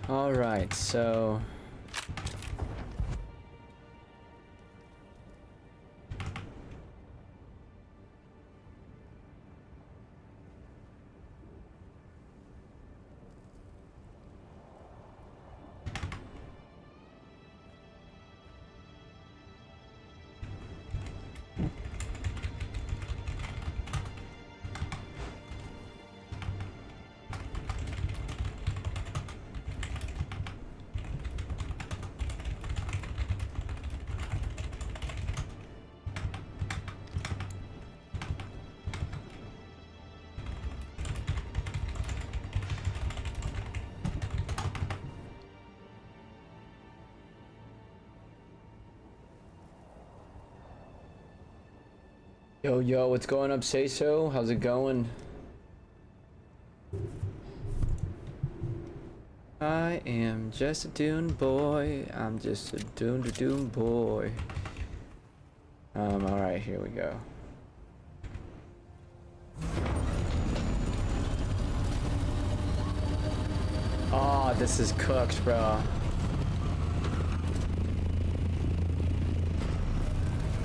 All right, so yo, what's going up, Say So? How's it going? I am just a Dune boy. I'm just a Dune boy. Alright, here we go. Oh, this is cooked, bro.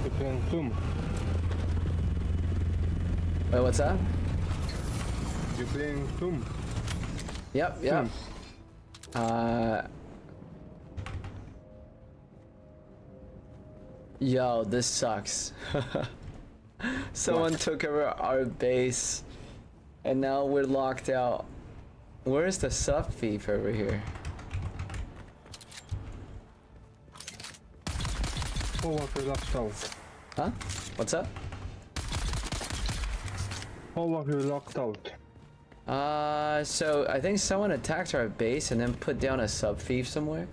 You're playing COOP. Wait, what's that? You're playing COOP. Yep. Yo, this sucks. Someone took over our base, and now we're locked out. Where's the sub thief over here? Oh, what we locked out. Huh? What's up? Oh, what we locked out. So I think someone attacked our base and then put down a sub thief somewhere.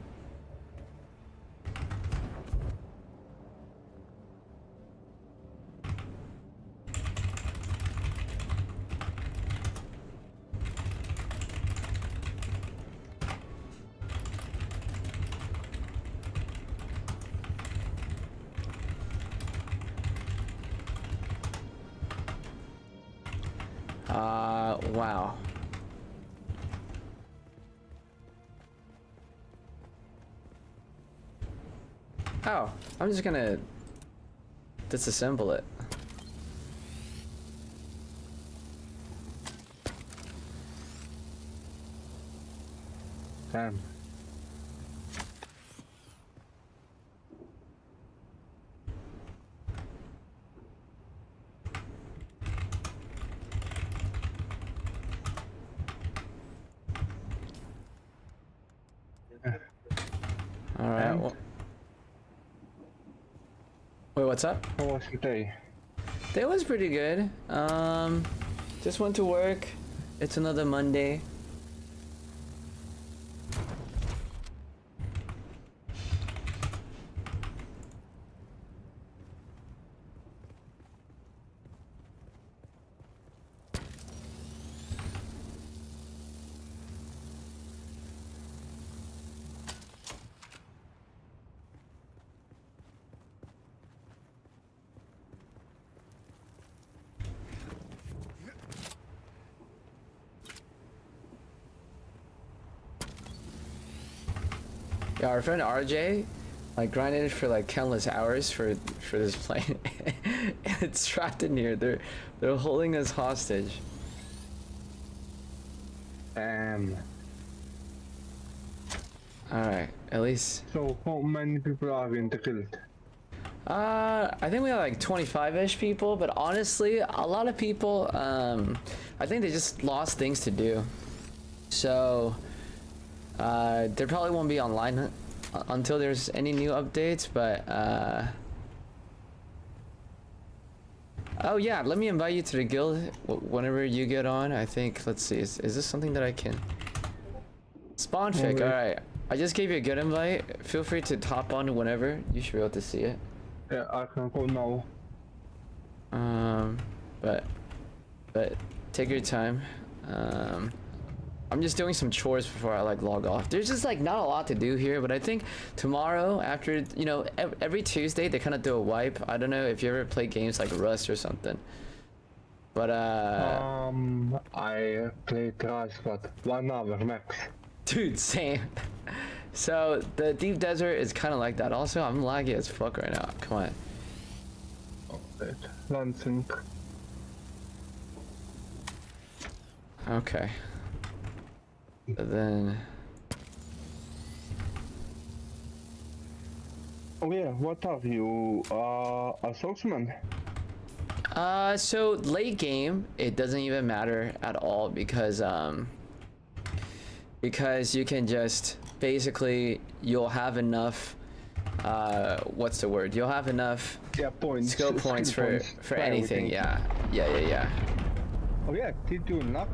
Wow. Oh, I'm just gonna disassemble it. Damn. Alright, well. Wait, what's up? How was your day? Day was pretty good. Just went to work. It's another Monday. Yeah, our friend RJ, like, grinded for like countless hours for this plane, and it's trapped in here. They're holding us hostage. Damn. All right, at least. So, how many people are being killed? I think we have like 25-ish people, but honestly, a lot of people, I think they just lost things to do. So, there probably won't be online until there's any new updates, but, oh yeah, let me invite you to the guild whenever you get on. I think, let's see, is this something that I can? Spawnfic, alright. I just gave you a good invite. Feel free to hop on whenever. You should be able to see it. Yeah, I can go now. But take your time. I'm just doing some chores before I like log off. There's just like not a lot to do here, but I think tomorrow after, you know, every Tuesday they kind of do a wipe. I don't know if you ever play games like Rust or something, But I played Rush, but 1 hour max. dude, same. So the deep desert is kind of like that. Also, I'm laggy as fuck right now. Come on. Okay. Launching. Okay. So then. Oh yeah, what are you? A swordsman? So late game, it doesn't even matter at all because you can just basically you'll have enough what's the word? You'll have enough Yeah, points. skill points for anything. everything. Yeah. Oh yeah, did you not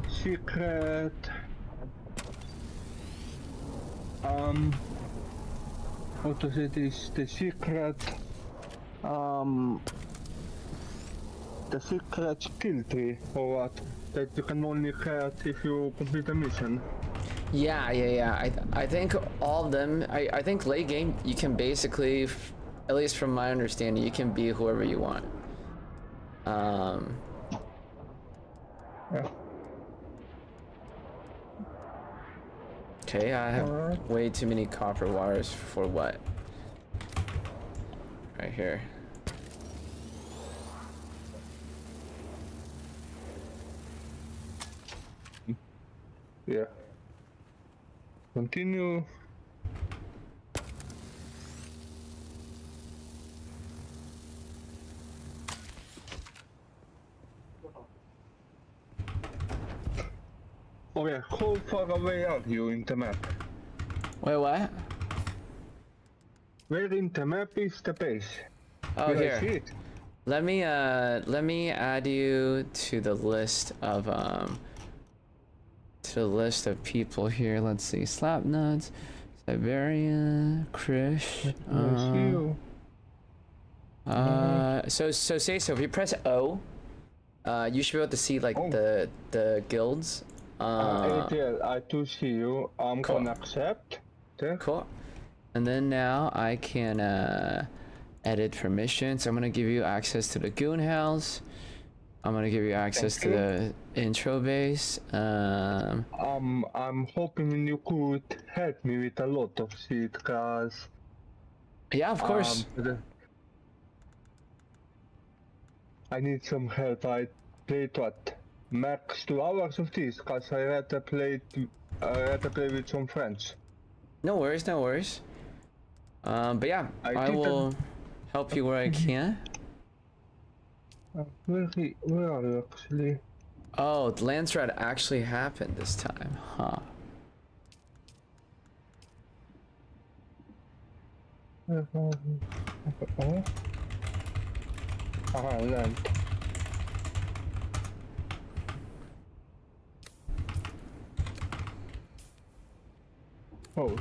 secret? What was it? Is the secret? The secret skill tree or what? That you can only get if you complete a mission. Yeah. I think all of them. I think late game you can basically, at least from my understanding, you can be whoever you want. Yeah. Okay, I have way too many copper wires for what? Right here. Yeah. Continue. Oh yeah, how far away are you in the map? Wait, what? Where in the map is the base? Oh, Did I see here. it? Let me add you to the list of people here. Let's see. Slapnuts, Siberian, Krish. I see you. So if you press O, you should be able to see like the guilds. ATL, I do see you. I'm Cool. gonna accept. Okay. Cool. And then now I can edit permissions. I'm gonna give you access to the goon house. I'm gonna give you access to the intro base. I'm hoping you could help me with a lot of shit, cause Yeah, of course. I need some help. I played what? Max 2 hours of this, cause I had to play with some friends. No worries. But yeah, I will help you where I can. Where are you actually? Oh, the land threat actually happened this time, huh? Land. Oh,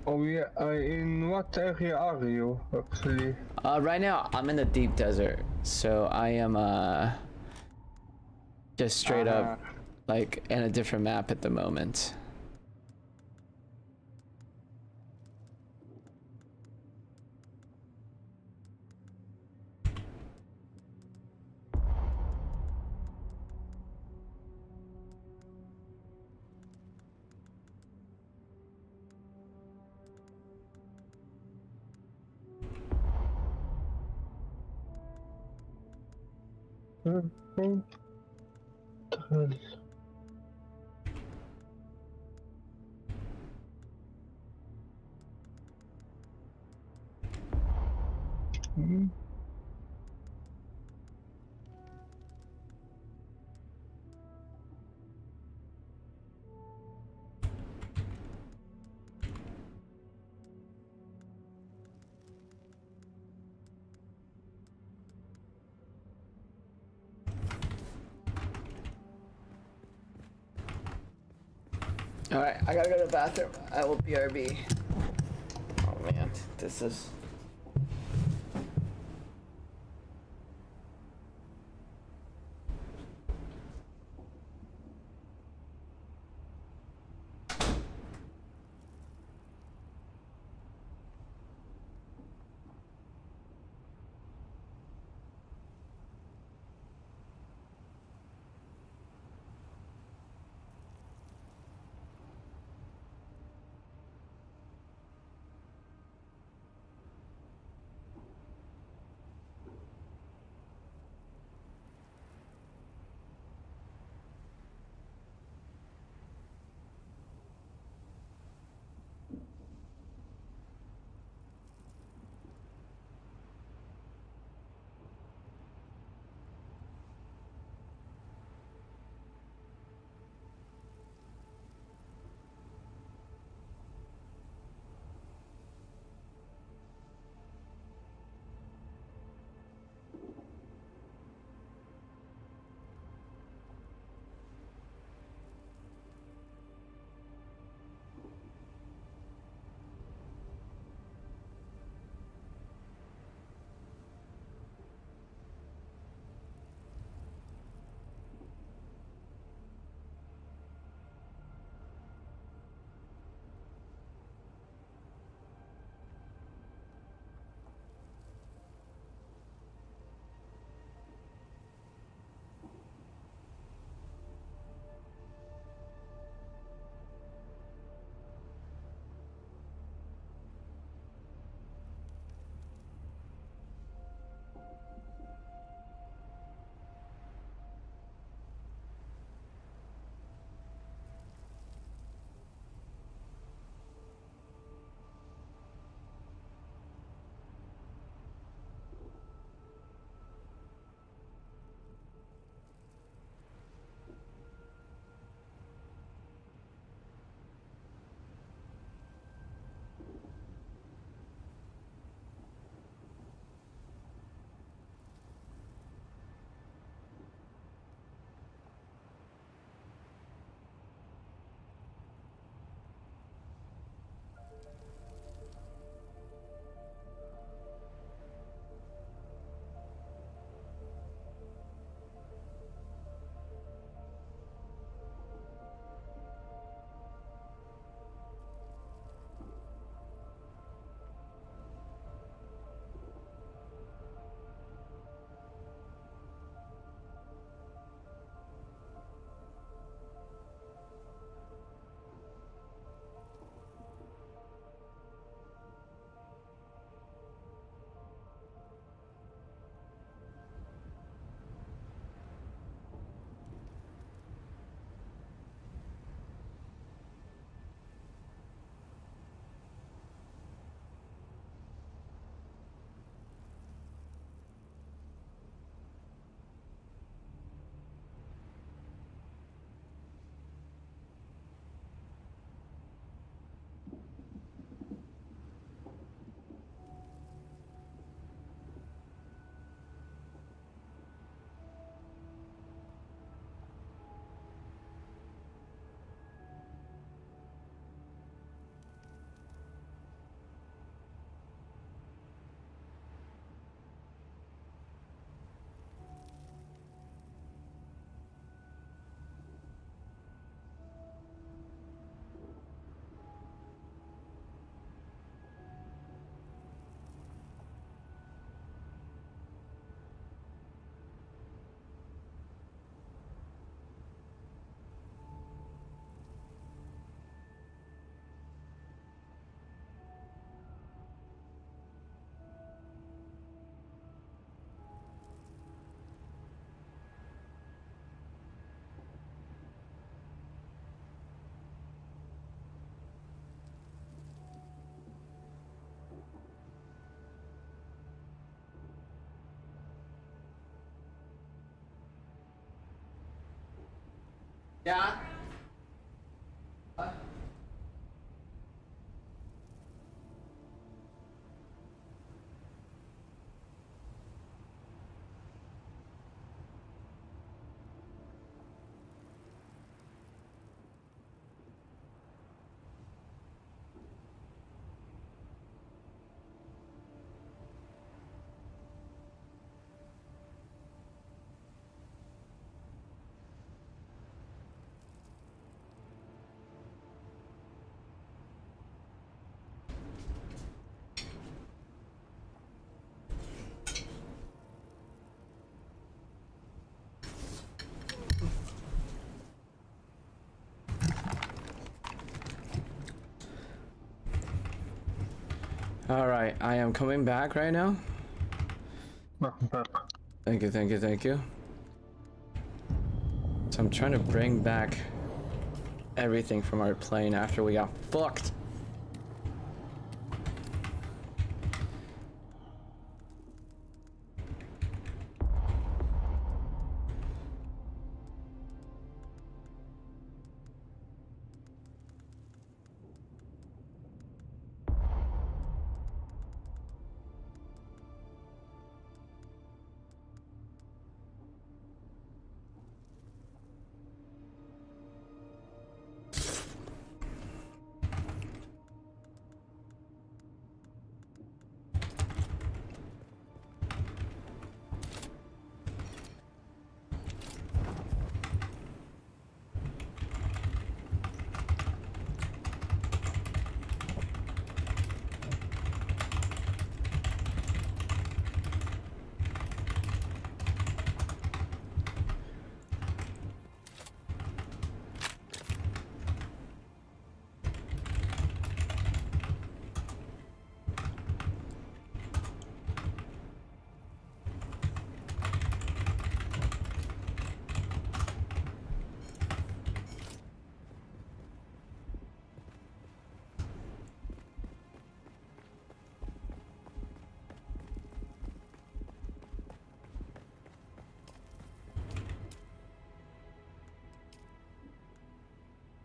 oh yeah, in what area are you actually? Right now I'm in the deep desert, so I am just straight up like in a different map at the moment. All right, I gotta go to the bathroom. I will BRB. Oh man. This is. Yeah. All right, I am coming back right now. Welcome back. Thank you, thank you, thank you. So I'm trying to bring back everything from our plane after we got fucked.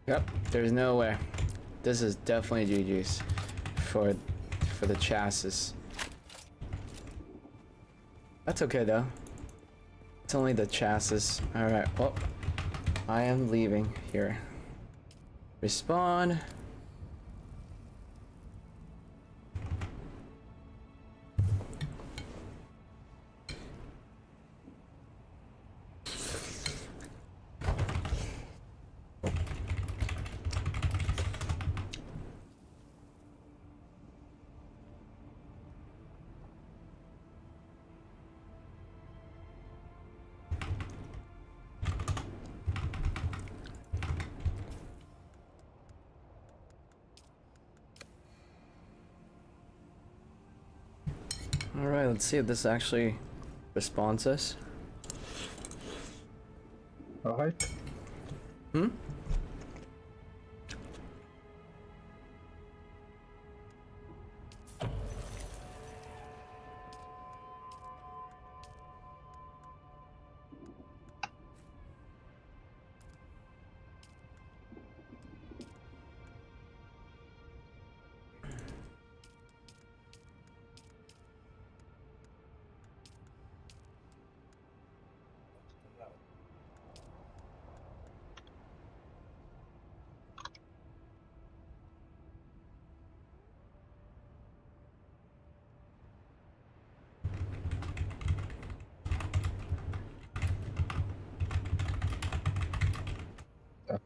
Yep, there's no way. This is definitely GG's for the chassis. That's okay though. It's only the chassis. All right. Well, I am leaving here. Respawn. Alright, let's see if this actually responds us. Alright. Hmm?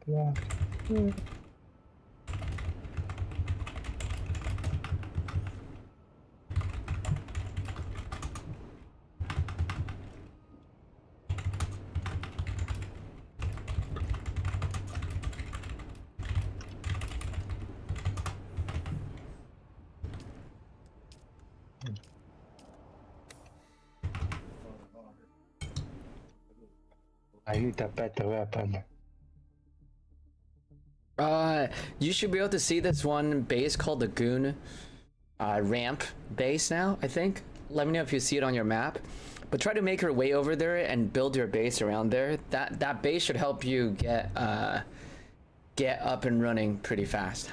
Yeah. I need a better weapon. You should be able to see this one base called the Goon ramp base now, I think. Let me know if you see it on your map. But try to make your way over there and build your base around there. That base should help you get up and running pretty fast.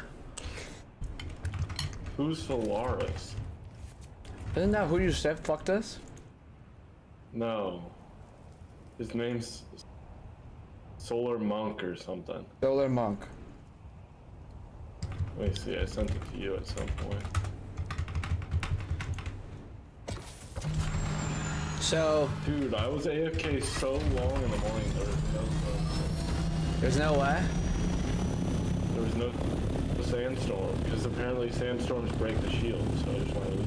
Who's Solaris? Isn't that who you said fucked us? No. His name's Solar Monk or something. Solar Monk. Let me see, I sent it to you at some point. So Dude, I was AFK so long in the morning, there's no way? there was no sandstorm, because apparently sandstorms break the shield, so I just wanted to...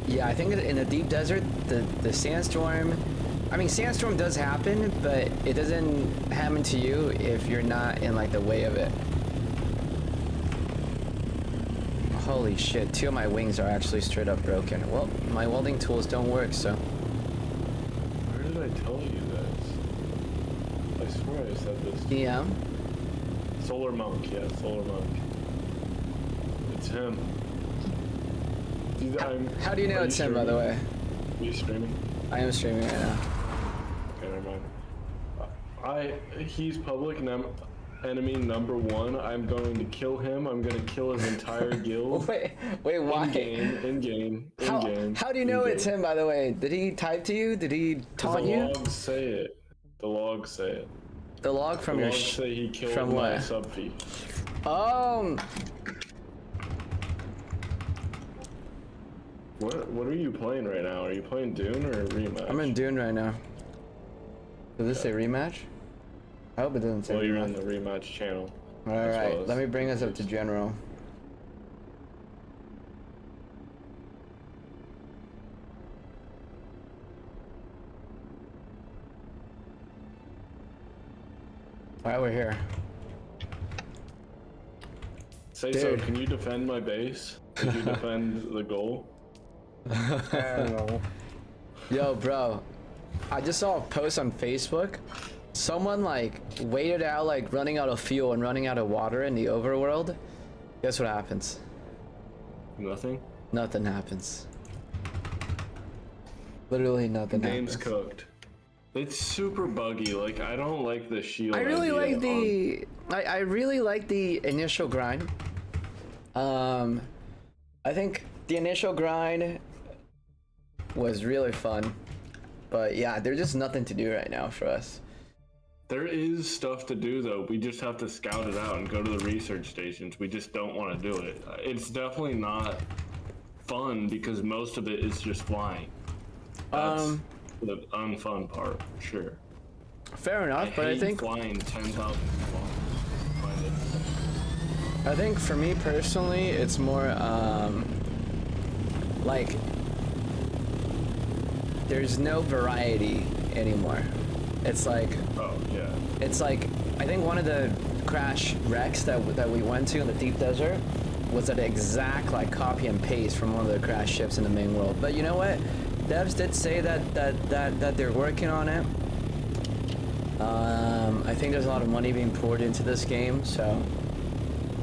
Yeah, I think in the deep desert, the sandstorm, I mean, sandstorm does happen, but it doesn't happen to you if you're not in like the way of it. Holy shit, 2 of my wings are actually straight up broken. Well, my welding tools don't work, so. Where did I tell you this? I swear I said this. Yeah. Solar Monk, yeah, Solar Monk. It's him. How do you know it's him, by the way? Are you streaming? I am streaming right now. Okay, never mind. He's public enemy number 1. I'm going to kill him. I'm going to kill his entire guild. Wait, why? In game. How do you know it's him, by the way? Did he type to you? Did he taunt you? The logs say it. The logs say it. The log from your say he killed from my what? sub feed. What are you playing right now? Are you playing Dune or rematch? I'm in Dune right now. Does this say rematch? I hope it doesn't say Well, you're rematch. on the rematch channel. Alright, let me bring us up to general. Alright, we're here. Say Dude. so, can you defend my base? Could you defend the goal? I don't know. Yo, bro. I just saw a post on Facebook. Someone like waited out like running out of fuel and running out of water in the overworld. Guess what happens? Nothing? Nothing happens. Literally nothing Game's happens. cooked. It's super buggy, like I don't like the shield. I really idea like the I really like the initial grind. I think the initial grind was really fun. But yeah, there's just nothing to do right now for us. There is stuff to do though. We just have to scout it out and go to the research stations. We just don't want to do it. It's definitely not fun because most of it is just flying. That's the unfun part, for sure. Fair enough, but I think flying 10,000 kilometers. I think for me personally, it's more like there's no variety anymore. It's like it's like I think one of the crash wrecks that we went to in the deep desert was an exact like copy and paste from one of the crash ships in the main world. But you know what? Devs did say that they're working on it. I think there's a lot of money being poured into this game, so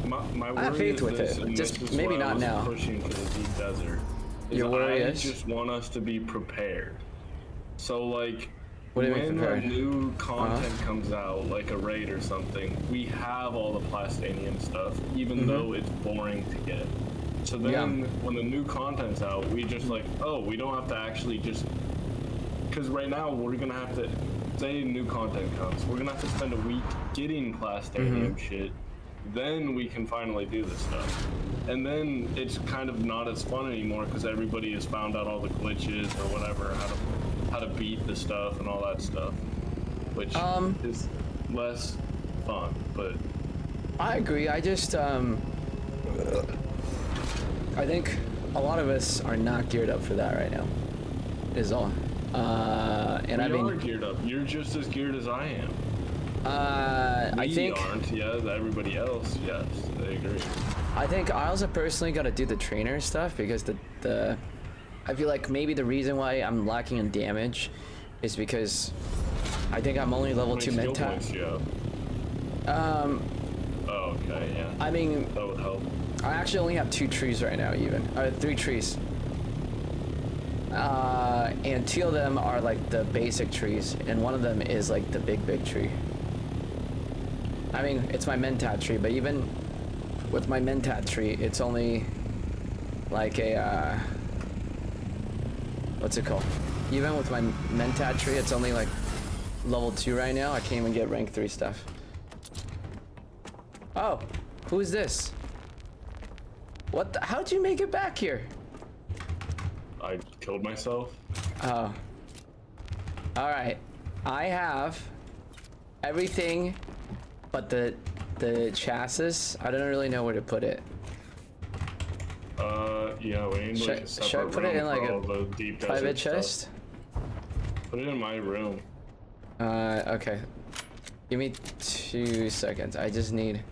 I have faith with it. Just maybe not now. Pushing for the deep desert. Your worry is? I just want us to be prepared. So like, what do you mean when prepared? new content comes out, like a raid or something, we have all the plastanium stuff, even though it's boring to get. So then, when the new content's out, we just like, oh, we don't have to actually just, because right now we're gonna have to, say new content comes, we're gonna have to spend a week getting plastanium shit. Then we can finally do this stuff. And then it's kind of not as fun anymore because everybody has found out all the glitches or whatever, how to beat the stuff and all that stuff, which is less fun, but... I agree. I just, I think a lot of us are not geared up for that right now, is all. And I mean... We are geared up. You're just as geared as I am. I think... We aren't, yeah. Everybody else, yes, I agree. I think I also personally got to do the trainer stuff because the I feel like maybe the reason why I'm lacking in damage is because I think I'm only level 2 mentat. Oh, okay, yeah. I mean, that would help. I actually only have 2 trees right now, even 3 trees. And 2 of them are like the basic trees, and one of them is like the big tree. I mean, it's my mentat tree, but even with my mentat tree, it's only like a, what's it called? Even with my mentat tree, it's only like level 2 right now. I can't even get rank 3 stuff. Oh, who's this? What the, how'd you make it back here? I killed myself. Oh. Alright. I have everything but the chassis. I don't really know where to put it. Yeah, we need like a separate should I put it in like a deep private desert chest? stuff. Put it in my room. Okay. Give me 2 seconds. I just need...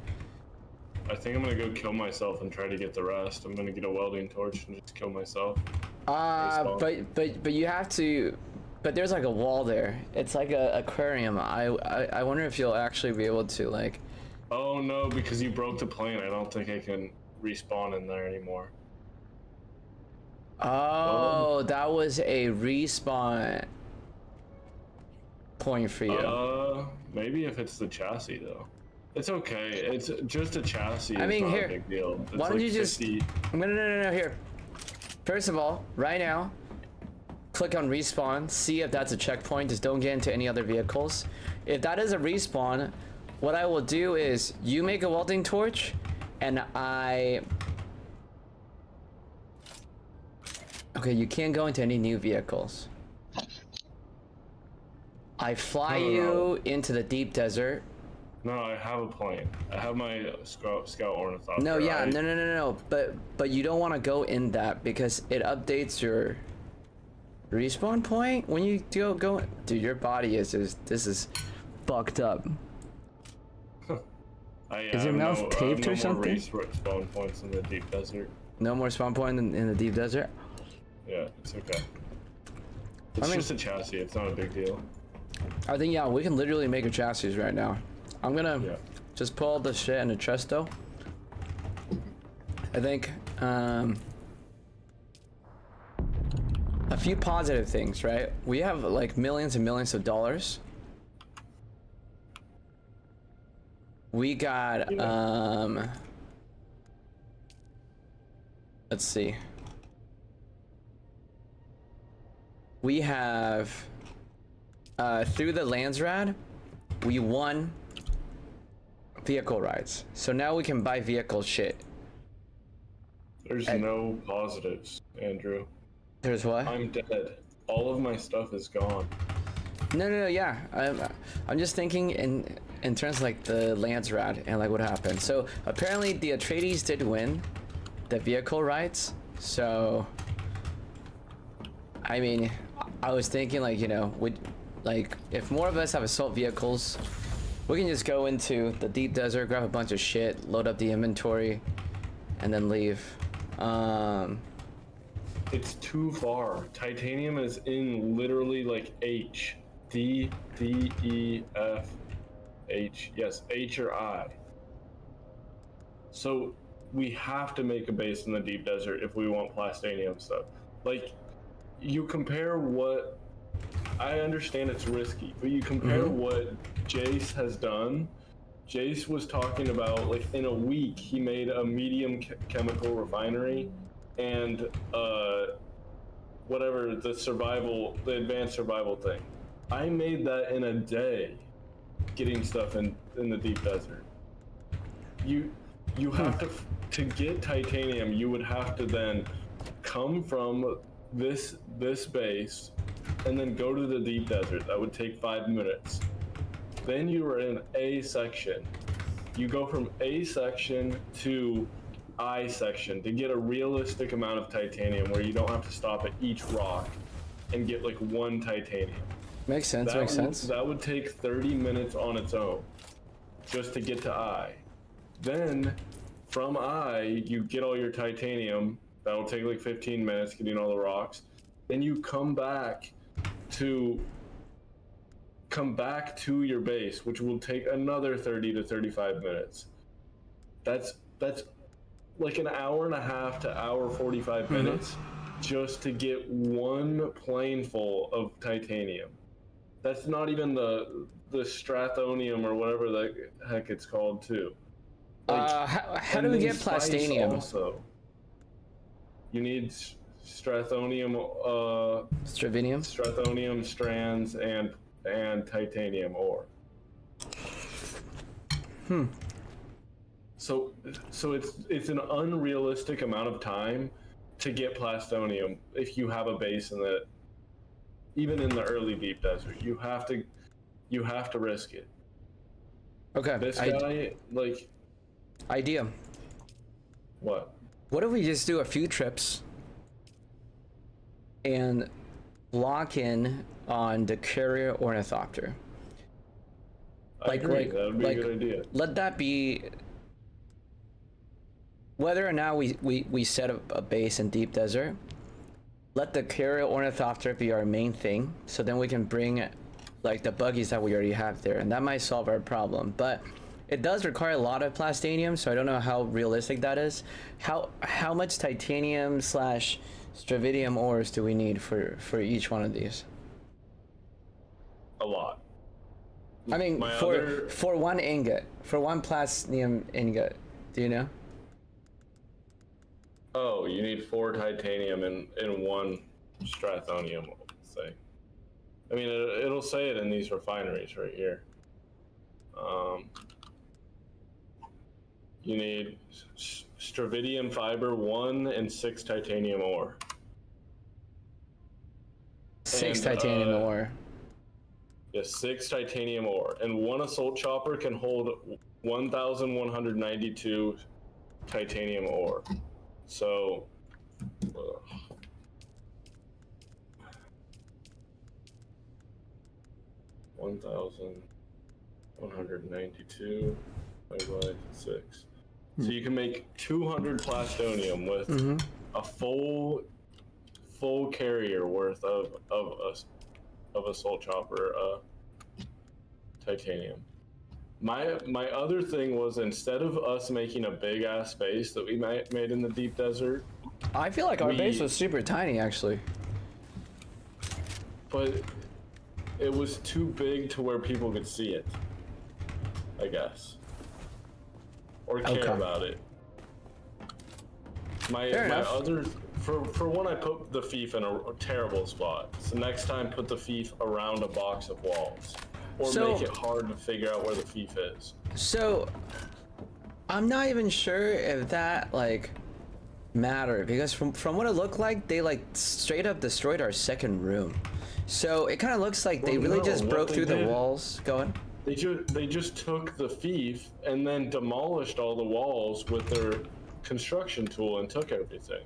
I think I'm gonna go kill myself and try to get the rest. I'm gonna get a welding torch and just kill myself. But you have to. But there's like a wall there. It's like a aquarium. I wonder if you'll actually be able to like. Oh no, because you broke the plane. I don't think I can respawn in there anymore. Oh, that was a respawn point for you. Maybe if it's the chassis though. It's okay. It's just a chassis. I mean, it's not here. a big deal. It's Why don't like you just? 50... No. Here. First of all, right now, click on respawn. See if that's a checkpoint. Just don't get into any other vehicles. If that is a respawn, what I will do is you make a welding torch, and I. Okay, you can't go into any new vehicles. I fly you into the deep desert. No, I have a plane. I have my scout ornithopter. No, yeah, no. But you don't want to go in that because it updates your respawn point when you go. Dude, your body is just this is fucked up. Is your mouth taped or something? More spawn points in the deep desert. No more spawn point in the deep desert. Yeah, it's okay. It's just a chassis. It's not a big deal. I think yeah, we can literally make a chassis right now. I'm gonna just pull the shit in the chest though. I think a few positive things, right? We have like millions and millions of dollars. We got let's see. We have through the Landsrad, we won vehicle rides. So now we can buy vehicle shit. There's no positives, Andrew. There's what? I'm dead. All of my stuff is gone. No, yeah. I'm just thinking in terms of like the Landsrad and like what happened. So apparently the Atreides did win the vehicle rides. So I mean, I was thinking like, you know, like if more of us have assault vehicles, we can just go into the deep desert, grab a bunch of shit, load up the inventory, and then leave. It's too far. Titanium is in literally like H. D, E, F, H. Yes, H or I. So we have to make a base in the deep desert if we want plastanium stuff. Like, you compare what... I understand it's risky, but you compare what Jace has done. Jace was talking about, like, in a week, he made a medium chemical refinery and, whatever, the advanced survival thing. I made that in a day, getting stuff in the deep desert. You have to get titanium, you would have to then come from this base and then go to the deep desert. That would take 5 minutes. Then you are in A section. You go from A section to I section to get a realistic amount of titanium where you don't have to stop at each rock and get like one titanium. Makes sense, That would take 30 minutes on its own just to get to I. Then from I, you get all your titanium. That'll take like 15 minutes getting all the rocks. Then you come back to your base, which will take another 30 to 35 minutes. That's like an hour and a half to hour 45 minutes just to get one plane full of titanium. That's not even the strathonium or whatever the heck it's called too. Like, how do we get plastanium? Also, you need strathonium, strathonium strands and titanium ore. So it's an unrealistic amount of time to get plastonium if you have a base in the, even in the early deep desert. You have to risk it. Okay. This guy, like... Idea. What? What if we just do a few trips and lock in on the carrier ornithopter? I agree. That would be a good idea. Let that be whether or not we set up a base in deep desert, let the carrier ornithopter be our main thing, so then we can bring like the buggies that we already have there, and that might solve our problem. But it does require a lot of plastanium, so I don't know how realistic that is. How much titanium slash stravidium ores do we need for each one of these? A lot. I mean, for one ingot, for one plastinium ingot, do you know? Oh, you need 4 titanium and 1 strathonium thing. I mean, it'll say it in these refineries right here. You need stravidium fiber 1 and 6 titanium ore. 6 titanium ore. Yes, 6 titanium ore, and 1 assault chopper can hold 1,192 titanium ore. So, 1,192 divided by 6. So you can make 200 plastonium with a full carrier worth of assault chopper titanium. My other thing was, instead of us making a big ass base that we made in the deep desert, I feel like our base was super tiny actually. But it was too big to where people could see it, I guess, or care about it. My other, for one, I put the fief in a terrible spot. So next time, put the fief around a box of walls, or make it hard to figure out where the fief is. So I'm not even sure if that like mattered, because from what it looked like, they like straight up destroyed our second room. So it kind of looks like they really just broke through the walls. Go on. They just took the fief and then demolished all the walls with their construction tool and took everything.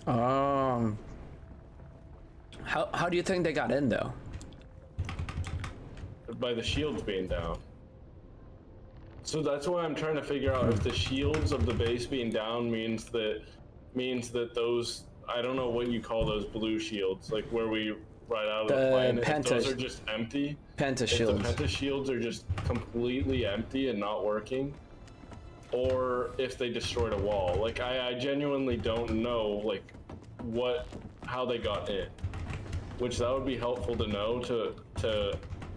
How do you think they got in though? By the shields being down. So that's why I'm trying to figure out if the shields of the base being down means that those, I don't know what you call those blue shields, like where we ride out of the plane, if those are just empty. Penta shields. shields. If the penta shields are just completely empty and not working, or if they destroyed a wall. Like I genuinely don't know like how they got in, which that would be helpful to know to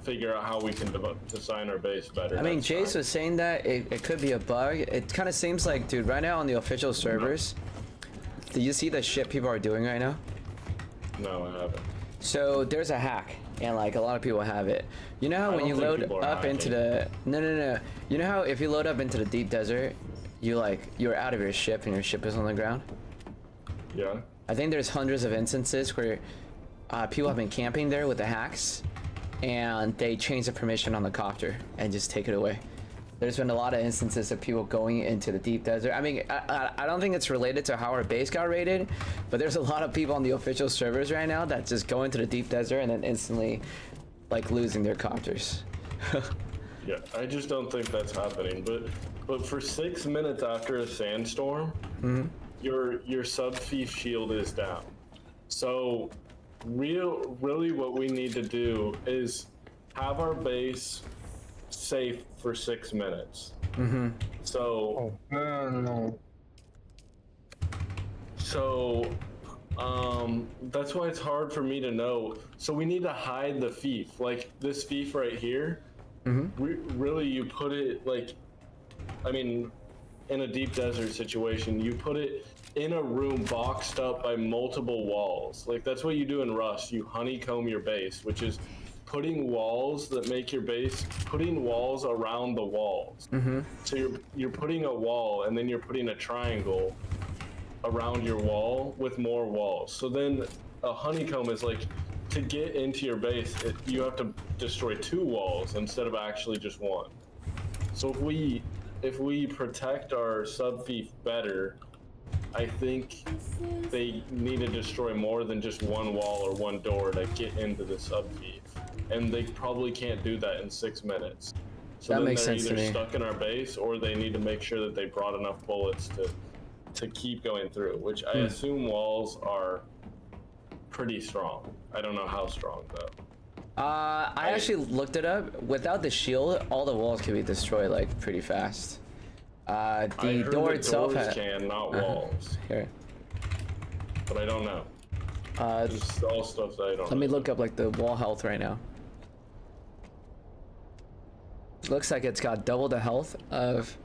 figure out how we can design our base better. I mean, Jace was saying that it could be a bug. It kind of seems like, dude, right now on the official servers, do you see the shit people are doing right now? No, I haven't. So there's a hack, and like a lot of people have it. You know how when you load up into the no. You know how if you load up into the deep desert, you're out of your ship and your ship is on the ground? Yeah. I think there's hundreds of instances where people have been camping there with the hacks, and they change the permission on the copter and just take it away. There's been a lot of instances of people going into the deep desert. I mean, I don't think it's related to how our base got raided, but there's a lot of people on the official servers right now that just go into the deep desert and then instantly like losing their copters. Yeah, I just don't think that's happening. But for 6 minutes after a sandstorm, your sub-fief shield is down. So really what we need to do is have our base safe for 6 minutes. So No. So that's why it's hard for me to know. So we need to hide the fief, like this fief right here. Really, you put it like, I mean, in a deep desert situation, you put it in a room boxed up by multiple walls. Like that's what you do in Rust. You honeycomb your base, which is putting walls that make your base, putting walls around the walls. So you're putting a wall and then you're putting a triangle around your wall with more walls. So then a honeycomb is like, to get into your base, you have to destroy 2 walls instead of actually just 1. So if we protect our sub-fief better, I think they need to destroy more than just 1 wall or 1 door to get into the sub-fief. And they probably can't do that in 6 minutes. So that then makes they're sense to either me. stuck in our base, or they need to make sure that they brought enough bullets to keep going through, which I assume walls are pretty strong. I don't know how strong though. I actually looked it up. Without the shield, all the walls can be destroyed like pretty fast. The door itself doors can, not walls. Here. But I don't know. It's all stuff that I don't Let me look up like the wall health right now. Looks like it's got double the health of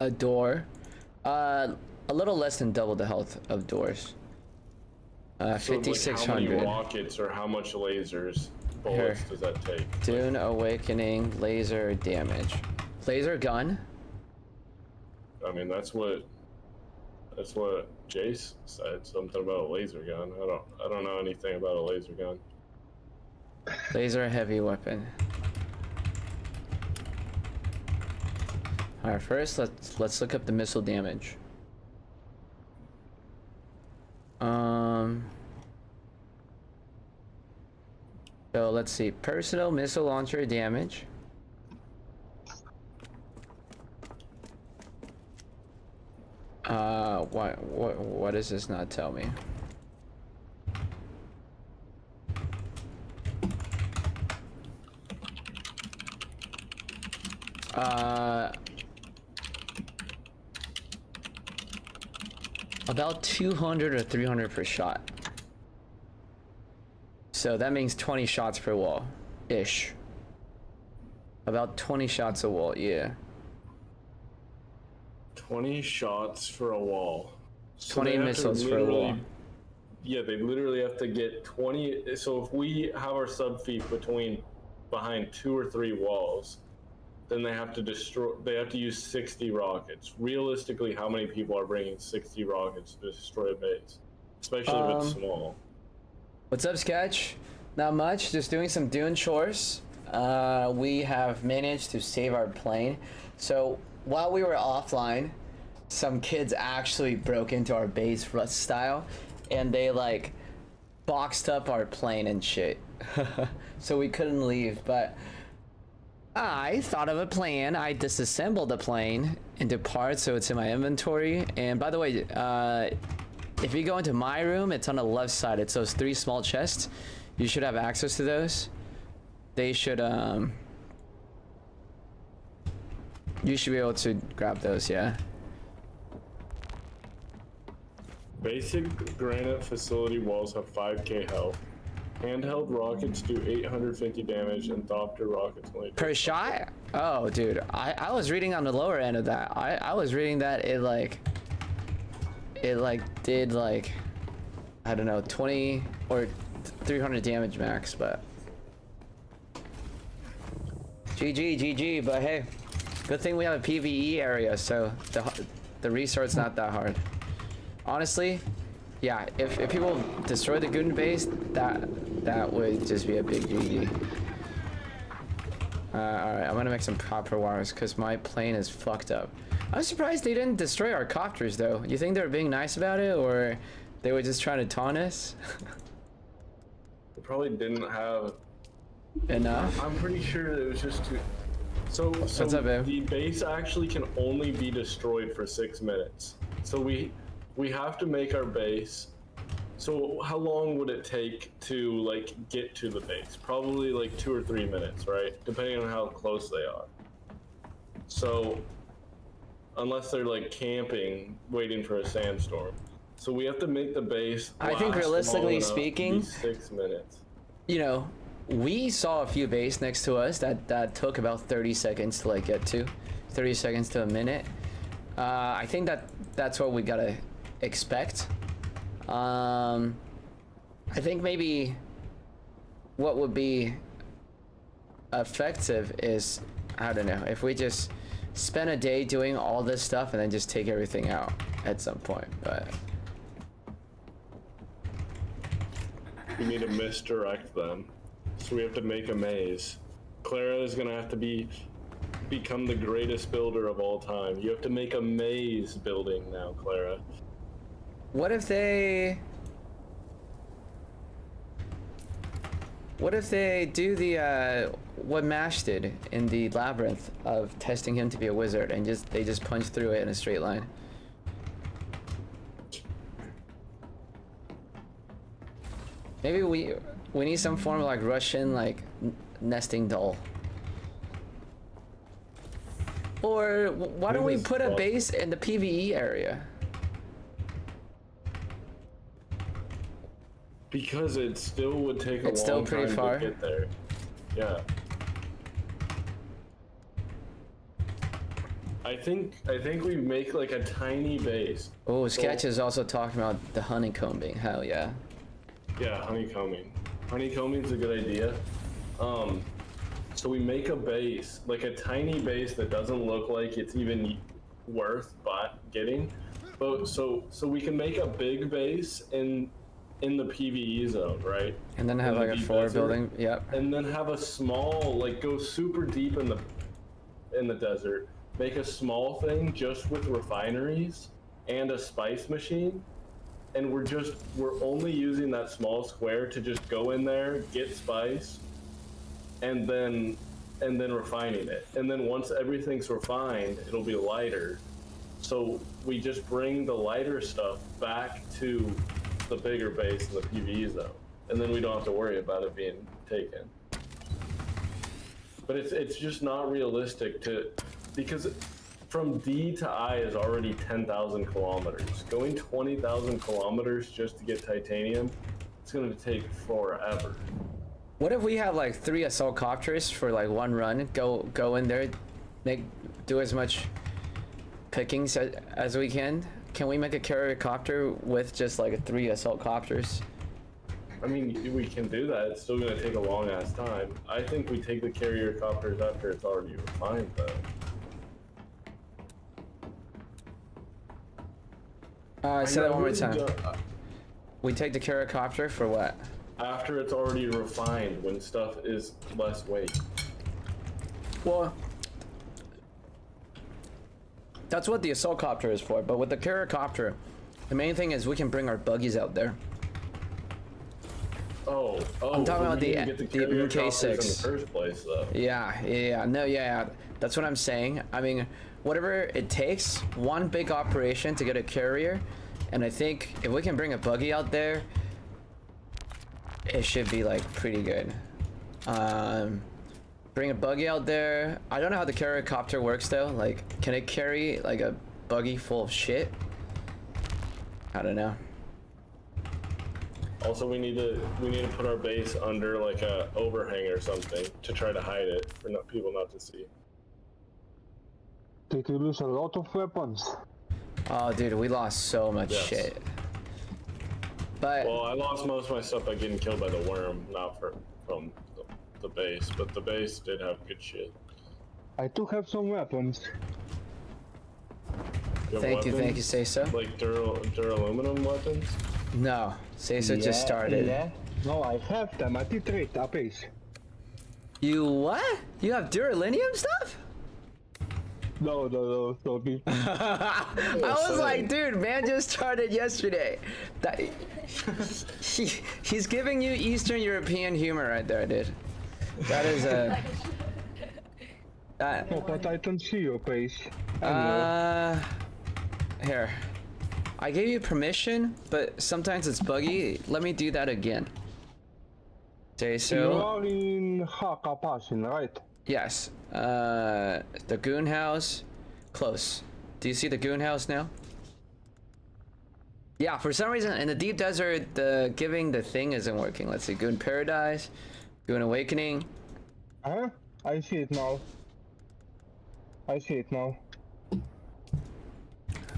a door. A little less than double the health of doors. So, 5600. Like how many rockets or how much lasers, bullets does that take? Dune Awakening laser damage. Laser gun. I mean, that's what Jace said. Something about a laser gun. I don't know anything about a laser gun. Laser heavy weapon. All right, first let's look up the missile damage. So let's see, personal missile launcher damage. What does this not tell me? About 200 or 300 per shot. So that means 20 shots per wall, ish. About 20 shots a wall, yeah. 20 shots for a wall. So 20 missiles for a wall. Yeah, they literally have to get 20. So if we have our sub feet behind 2 or 3 walls, then they have to use 60 rockets. Realistically, how many people are bringing 60 rockets to destroy a base? Especially if it's small. What's up, Sketch? Not much, just doing some Dune chores. We have managed to save our plane. So while we were offline, some kids actually broke into our base Rust style, and they like boxed up our plane and shit. So we couldn't leave, but I thought of a plan. I disassembled the plane into parts so it's in my inventory. And by the way, if you go into my room, it's on the left side. It's those 3 small chests. You should have access to those. They should you should be able to grab those, yeah. Basic granite facility walls have 5k health. Handheld rockets do 850 damage, and Thopter rockets only do Per shot? Oh, dude, I was reading on the lower end of that. I was reading that it did like, I don't know, 20 or 300 damage max, but GG, but hey, good thing we have a PvE area, so the restart's not that hard. Honestly, yeah, if people destroy the Guden base, that would just be a big GG. Alright, I'm gonna make some copper wires because my plane is fucked up. I'm surprised they didn't destroy our copters though. You think they were being nice about it, or they were just trying to taunt us? They probably didn't have enough. I'm pretty sure it was just too. So What's up, babe? The base actually can only be destroyed for 6 minutes. So we have to make our base. So how long would it take to like get to the base? Probably like 2 or 3 minutes, right? Depending on how close they are. So unless they're like camping, waiting for a sandstorm. So we have to make the base. I think realistically speaking, 6 minutes. You know, we saw a few base next to us that took about 30 seconds to like get to, 30 seconds to a minute. I think that's what we gotta expect. I think maybe what would be effective is, I don't know, if we just spend a day doing all this stuff and then just take everything out at some point, but we need to misdirect them. So we have to make a maze. Clara is gonna have to become the greatest builder of all time. You have to make a maze building now, Clara. what if they do the what Mash did in the labyrinth of testing him to be a wizard, and they just punch through it in a straight line? Maybe we need some form of like Russian like nesting doll. Or why don't we put a base in the PvE area? Because it still would take a It's still long pretty time far. to get there. Yeah. I think we make like a tiny base. Oh, Sketch is also talking about the honeycombing. Hell yeah. Yeah, honeycombing. Honeycombing's a good idea. So we make a base, like a tiny base that doesn't look like it's even worth getting. But so we can make a big base in the PvE zone, right? And then have like a floor building. Yep. And then have a small, like, go super deep in the desert. Make a small thing just with refineries and a spice machine. And we're only using that small square to just go in there, get spice, and then refining it. And then once everything's refined, it'll be lighter. So we just bring the lighter stuff back to the bigger base in the PvE zone. And then we don't have to worry about it being taken. But it's just not realistic because from D to I is already 10,000 kilometers. Going 20,000 kilometers just to get titanium, it's gonna take forever. What if we have like 3 assault copters for like one run? Go in there, do as much pickings as we can. Can we make a carrier copter with just like 3 assault copters? I mean, we can do that. It's still gonna take a long ass time. I think we take the carrier copters after it's already refined, though. Say that one more time. We take the carrier copter for what? After it's already refined, when stuff is less weight. Well, that's what the assault copter is for. But with the carrier copter, the main thing is we can bring our buggies out there. Oh, I'm talking about the MK6 in the MK6 first place, though. Yeah. That's what I'm saying. I mean, whatever it takes, one big operation to get a carrier, and I think if we can bring a buggy out there, it should be like pretty good. Bring a buggy out there. I don't know how the carrier copter works though. Like, can it carry like a buggy full of shit? I don't know. Also, we need to put our base under like a overhang or something to try to hide it for people not to see. Did you lose a lot of weapons? Oh, dude, we lost so much shit. But well, I lost most of my stuff by getting killed by the worm, not from the base. But the base did have good shit. I do have some weapons. Thank you, say so. Like duraluminum weapons? No, say so just started. Yeah. No, I have them. I did trade a base. You what? You have duralinium stuff? No. I was like, dude, man just started yesterday. He's giving you Eastern European humor right there, dude. That is a. No, but I don't see your base. Here. I gave you permission, but sometimes it's buggy. Let me do that again. Say so. You are in Haka Pashin, right? Yes. The Goon House. Close. Do you see the Goon House now? Yeah, for some reason in the deep desert, the giving the thing isn't working. Let's see. Goon Paradise. Goon Awakening. Huh? I see it now.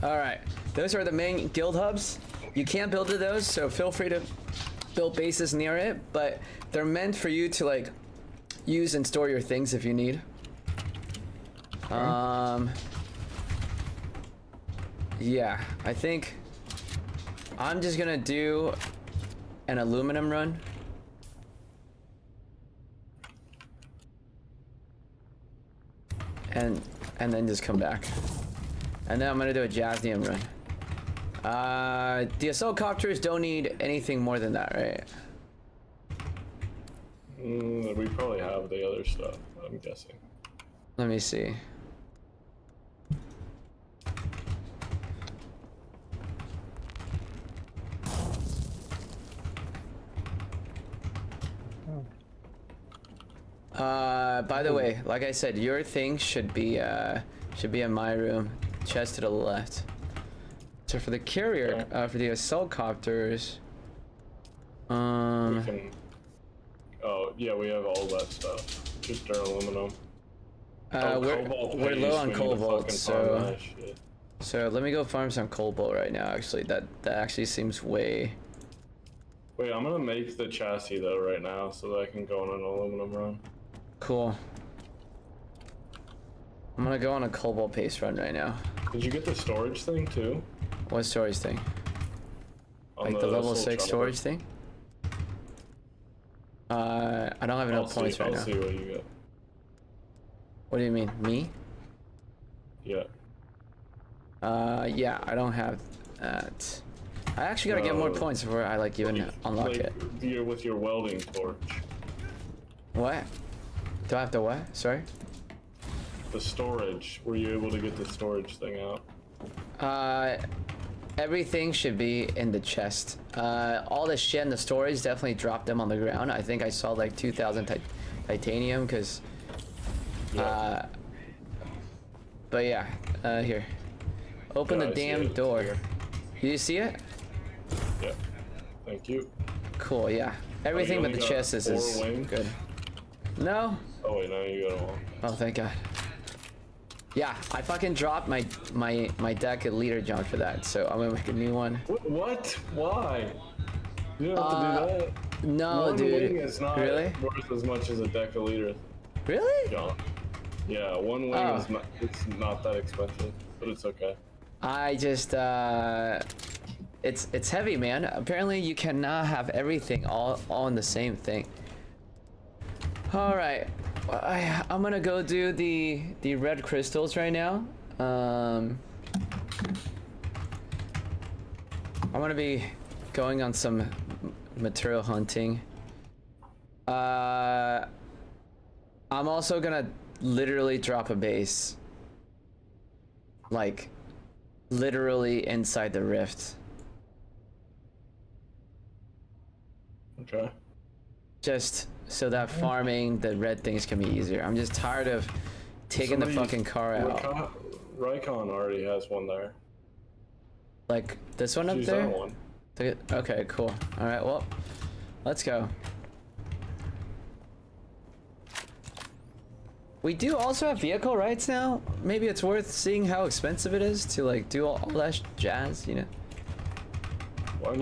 Alright. Those are the main guild hubs. You can't build to those, so feel free to build bases near it, but they're meant for you to like use and store your things if you need. Yeah, I think I'm just gonna do an aluminum run. And then just come back. And then I'm gonna do a Jasnium run. The assault copters don't need anything more than that, right? We probably have the other stuff, I'm guessing. Let me see. By the way, like I said, your thing should be in my room, chest to the left. So for the carrier, for the assault copters, We can... Oh, yeah, we have all that stuff. Just our aluminum. we're low on cobalt, so let me go farm some cobalt right now. Actually, that actually seems way. Wait, I'm gonna make the chassis though right now so that I can go on an aluminum run. Cool. I'm gonna go on a cobalt paste run right now. Did you get the storage thing too? What storage thing? On Like the level assault 6 chopper? storage thing? I don't have enough points right now. I'll see what you got. What do you mean? Me? Yeah. Yeah, I don't have that. I actually gotta get more points before I like even unlock it. With your welding torch. What? Do I have to what? Sorry? The storage. Were you able to get the storage thing out? Everything should be in the chest. All the shit in the storage, definitely dropped them on the ground. I think I saw like 2,000 titanium, because... Yeah. But yeah, here. Open Yeah, the I see damn it. door. Here. You see it? Yeah. Thank you. Cool, yeah. Everything but only the got chest is 4 wings? good. No? Oh wait, now you got them all. Oh, thank God. Yeah, I fucking dropped my deck at leader jump for that, so I'm gonna make a new one. What? Why? You don't have to do that. No, One dude. wing is not Really? worth as much as a deciliter Really? jump. Yeah, one wing Oh. is not. It's not that expensive, but it's okay. I just it's heavy, man. Apparently you cannot have everything all in the same thing. All right, I'm gonna go do the red crystals right now. I'm gonna be going on some material hunting. I'm also gonna literally drop a base, like literally inside the rift. Okay. Just so that farming the red things can be easier. I'm just tired of taking the fucking car out. Rykon already has one there. Like this one up Use there? that one. Okay, cool. All right, well, let's go. We do also have vehicle rights now. Maybe it's worth seeing how expensive it is to like do all that jazz, you know? Well, I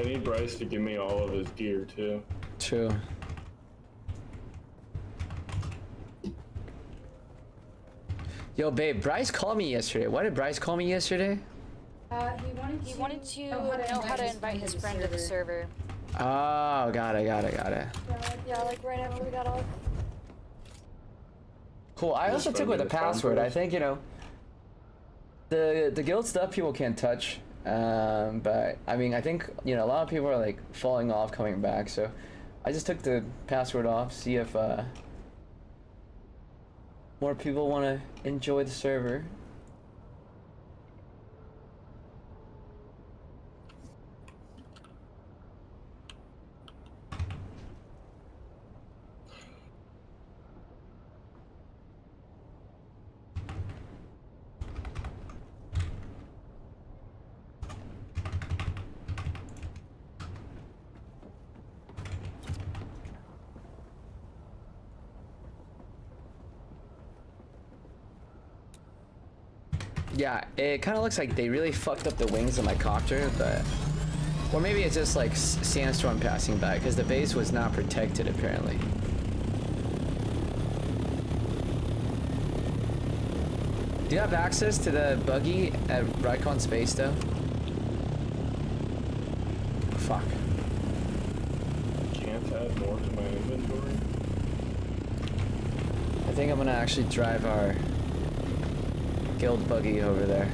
need Bryce to give me all of his gear too. True. Yo, babe, Bryce called me yesterday. Why did Bryce call me yesterday? He wanted to know how to invite his friend to the server. Oh, got it. Yeah, like right after we got off. Cool. I also took with the password. I think, you know, the guild stuff people can't touch. But I mean, I think, you know, a lot of people are like falling off, coming back. So I just took the password off, see if more people want to enjoy the server. Yeah, it kind of looks like they really fucked up the wings of my copter, but... Or maybe it's just like sandstorm passing by, because the base was not protected, apparently. Do you have access to the buggy at Rykon Space, though? Fuck. Can't add more to my inventory. I think I'm gonna actually drive our guild buggy over there.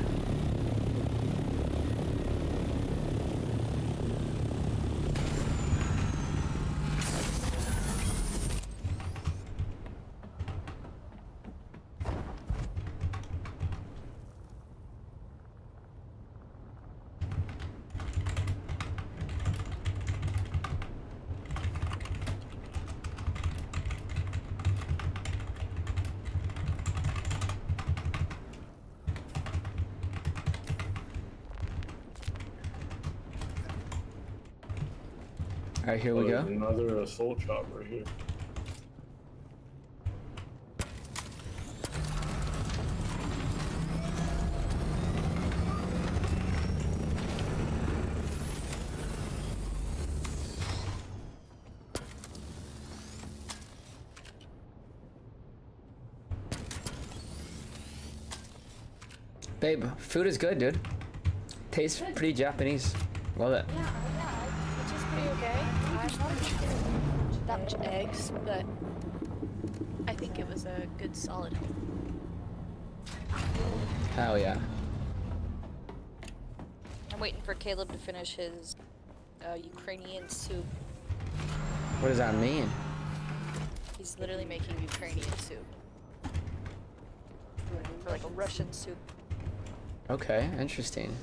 All right, here we There's go. another assault chopper here. Babe, food is good, dude. Tastes pretty Japanese. Love it. Yeah, it's just pretty okay. I'm not that much eggs, but I think it was a good solid. Hell yeah. I'm waiting for Caleb to finish his Ukrainian soup. What does that mean? He's literally making Ukrainian soup. Or like a Russian soup. Okay, interesting.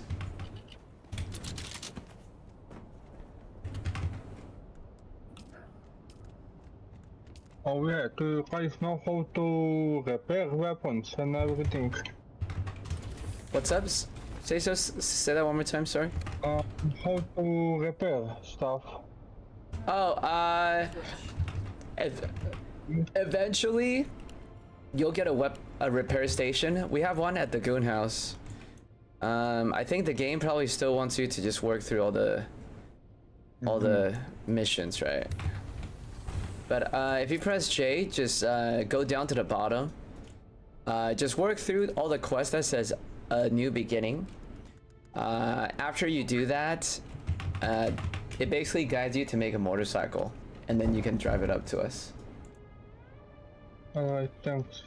Oh yeah, do you guys know how to repair weapons and everything? What's up? Say that one more time, sorry. How to repair stuff? Oh, eventually, you'll get a repair station. We have one at the Goon House. I think the game probably still wants you to just work through all the missions, right? But if you press J, just go down to the bottom. Just work through all the quests that says a new beginning. After you do that, it basically guides you to make a motorcycle, and then you can drive it up to us. Alright, thanks.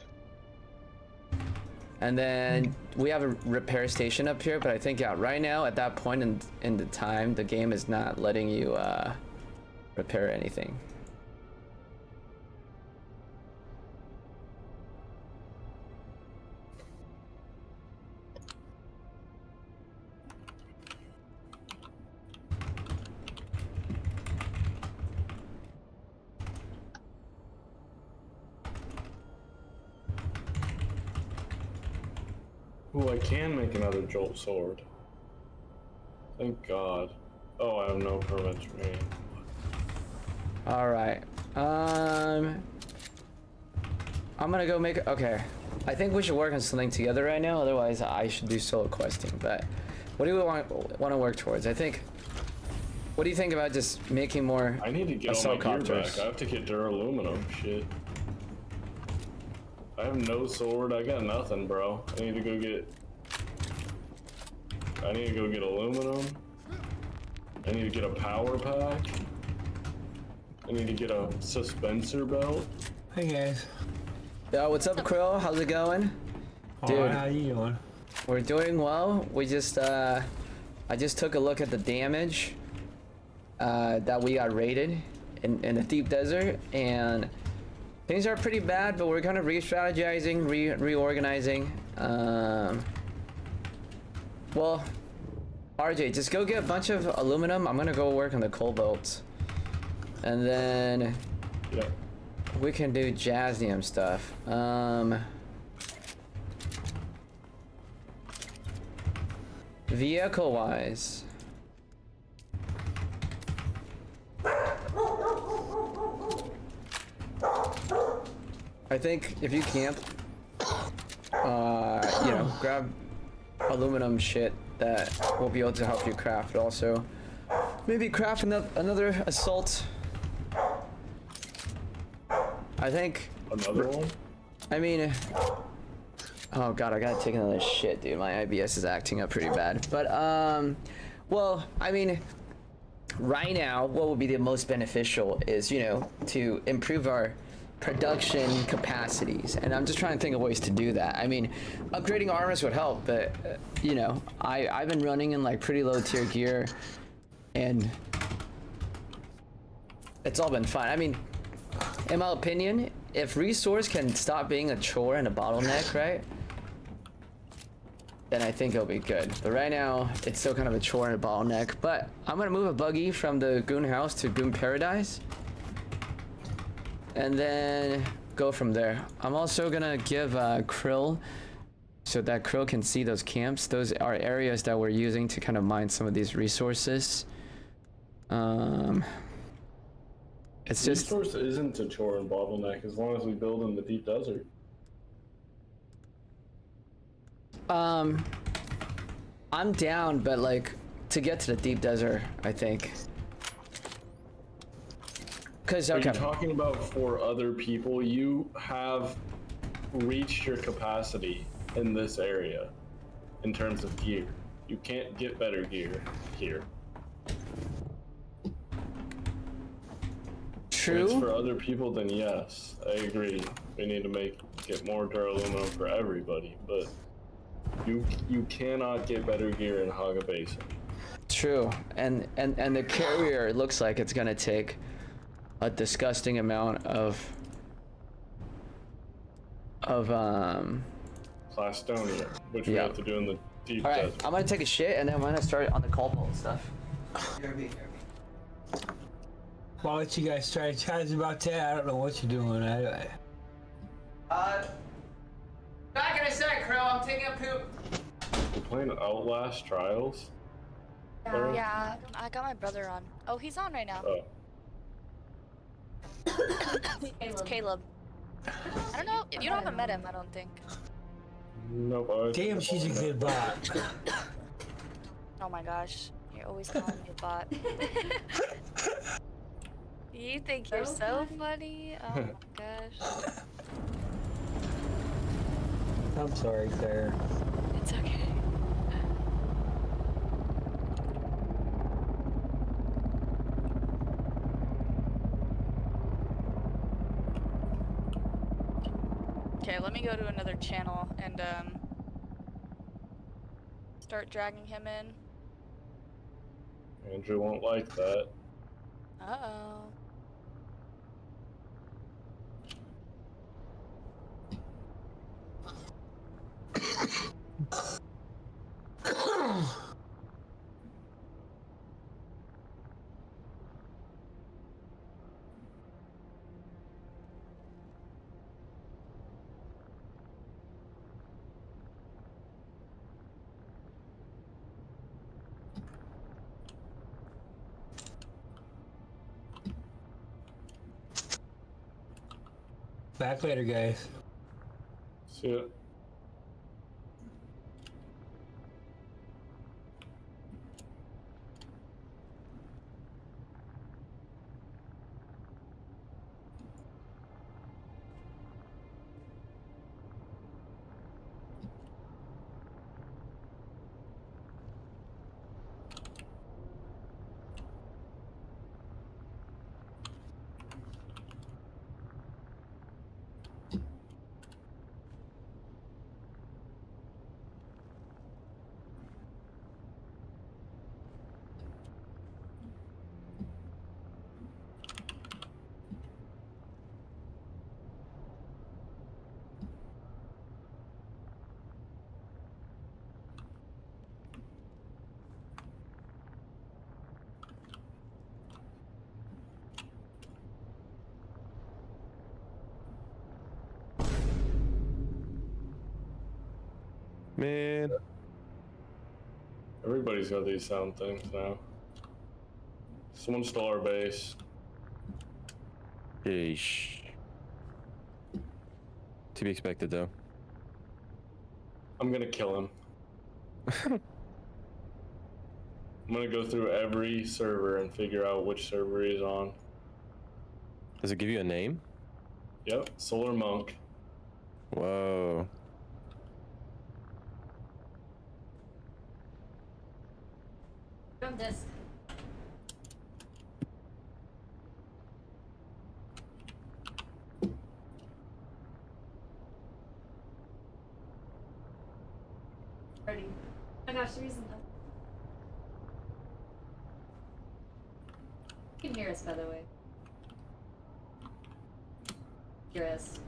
And then we have a repair station up here, but I think, yeah, right now at that point in the time, the game is not letting you repair anything. Ooh, I can make another Jolt sword. Thank God. Oh, I have no permits remaining. All right. I'm gonna go make. Okay. I think we should work on something together right now. Otherwise, I should do solo questing. But what do we want to work towards? I think. What do you think about just making more I need to get all my gear back. I have to get duraluminum. Shit. I have no sword. I got nothing, bro. I need to go get aluminum. I need to get a power pack. I need to get a suspensor belt. Hey guys. Yo, what's up, Krill? How's it going? Dude, Alright, how you doing? we're doing well. We just I just took a look at the damage that we got raided in the deep desert, and things are pretty bad, but we're kind of re-strategizing, reorganizing. Well, RJ, just go get a bunch of aluminum. I'm gonna go work on the cobalt, and then Yeah. we can do Jasnium stuff. Vehicle wise, I think if you camp, you know, grab aluminum shit that will be able to help you craft. Also, maybe craft another assault. I think. Another one? I mean, oh god, I gotta take another shit, dude. My IBS is acting up pretty bad. But well, I mean, right now, what would be the most beneficial is, you know, to improve our production capacities, and I'm just trying to think of ways to do that. I mean, upgrading armors would help, but you know, I've been running in like pretty low tier gear, and it's all been fine. I mean, in my opinion, if resource can stop being a chore and a bottleneck, right, then I think it'll be good. But right now, it's still kind of a chore and a bottleneck. But I'm gonna move a buggy from the Goon House to Goon Paradise, and then go from there. I'm also gonna give Krill, so that Krill can see those camps. Those are areas that we're using to kind of mine some of these resources. It's just Resource isn't a chore and bottleneck as long as we build in the deep desert. I'm down, but like to get to the deep desert, I think. Cause Are okay, you talking about for other people? You have reached your capacity in this area in terms of gear. You can't get better gear here. If it's true. for other people, then yes, I agree. We need to get more duraluminum for everybody, but you cannot get better gear in Haga Basin. True, and the carrier looks like it's gonna take a disgusting amount of Plastonia, which we Yeah. have to do in the deep all right, desert. I'm gonna take a shit and then I'm gonna start on the cobalt and stuff. Why don't you guys try to chat about that? I don't know what you're doing. Back in a sec, Crow. I'm taking a poop. We're playing Outlast Trials. Yeah, I got my brother on. Oh, he's on right now. Oh. It's Caleb. I don't know. You haven't met him, I don't think. Nope. Damn, she's a good bot. Oh my gosh. You're always calling me a bot. You think you're so funny? Oh my gosh. I'm sorry, Claire. It's okay. Okay, let me go to another channel and start dragging him in. Andrew won't like that. Uh-oh. Back later, guys. See ya. Man. Everybody's got these sound things now. Someone stole our base. Yeesh. To be expected, though. I'm gonna kill him. I'm gonna go through every server and figure out which server he's on. Does it give you a name? Yep, Solar Monk. Whoa. From this. Ready. Oh my gosh, there isn't. You can hear us, by the way. Hear us.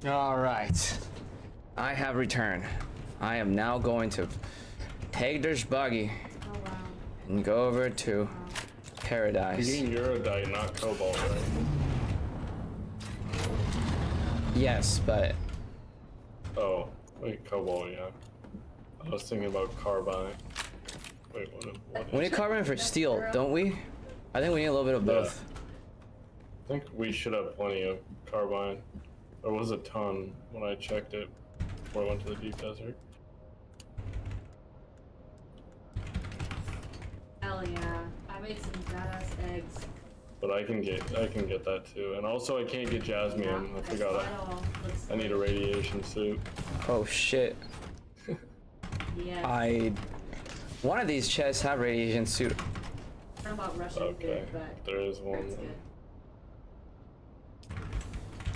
All right. I have returned. I am now going to take this buggy Oh wow. and go over to You're paradise. getting Eurodite, not Cobalt, right? Yes, but Oh, wait, Cobalt, yeah. I was thinking about Carbine. Wait, what we is need carbon for steel, don't we? I think we need a little bit of Yeah. both. I think we should have plenty of Carbine. There was a ton when I checked it before I went to the deep desert. Hell yeah. I made some badass eggs. But I can get that too. And also I can't get Jasmine. I forgot I need a radiation suit. Oh shit. Yeah. One of these chests have radiation suit. I don't know about Russian Okay, food, but there is one. that's good.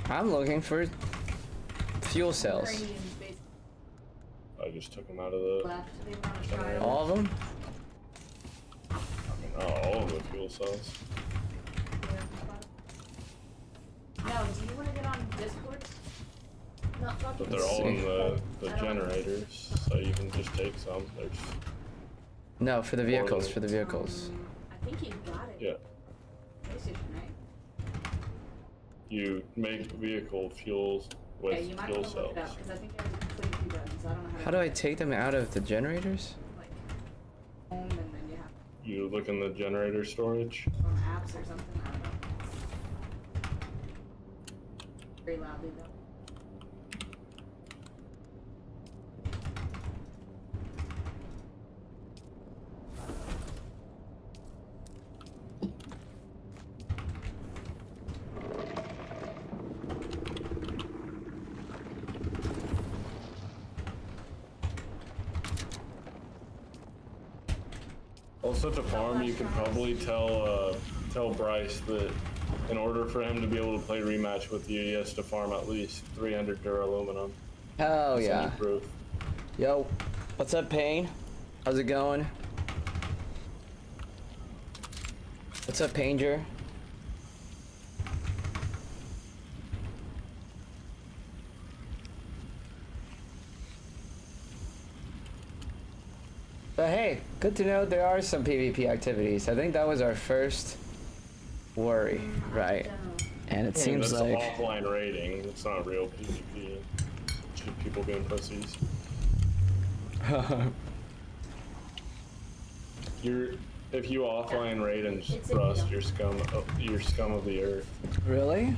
I'm looking for fuel cells. Ukrainians basically I just took them out of the. left. They went on a trial. All of them? I mean, not all of the fuel cells. No, do you want to get on Discord? Not talking. But they're all in the I don't- generators, so you can just take some. There's No, for the vehicles, for the vehicles. I think you got it. yeah. PlayStation, right? You make vehicle fuels with Okay, you might fuel want to look cells. it up because I think you have to click a few buttons. I don't know how. How do I take them out of the generators? Like home and then you have You look in the generator storage. on apps or something. I don't know. Very loudly though. Also, to farm, you can probably tell Bryce that in order for him to be able to play rematch with you, he has to farm at least 300 duraluminum. Hell That's yeah. any proof. Yo, what's up, Payne? How's it going? What's up, Panger? But hey, good to know there are some PvP activities. I think that was our first worry, right? And it I mean, seems that's like offline rating. It's not real PvP. It's just people being pussies. If you offline raid and It's a Rust, deal. you're scum of the earth. really?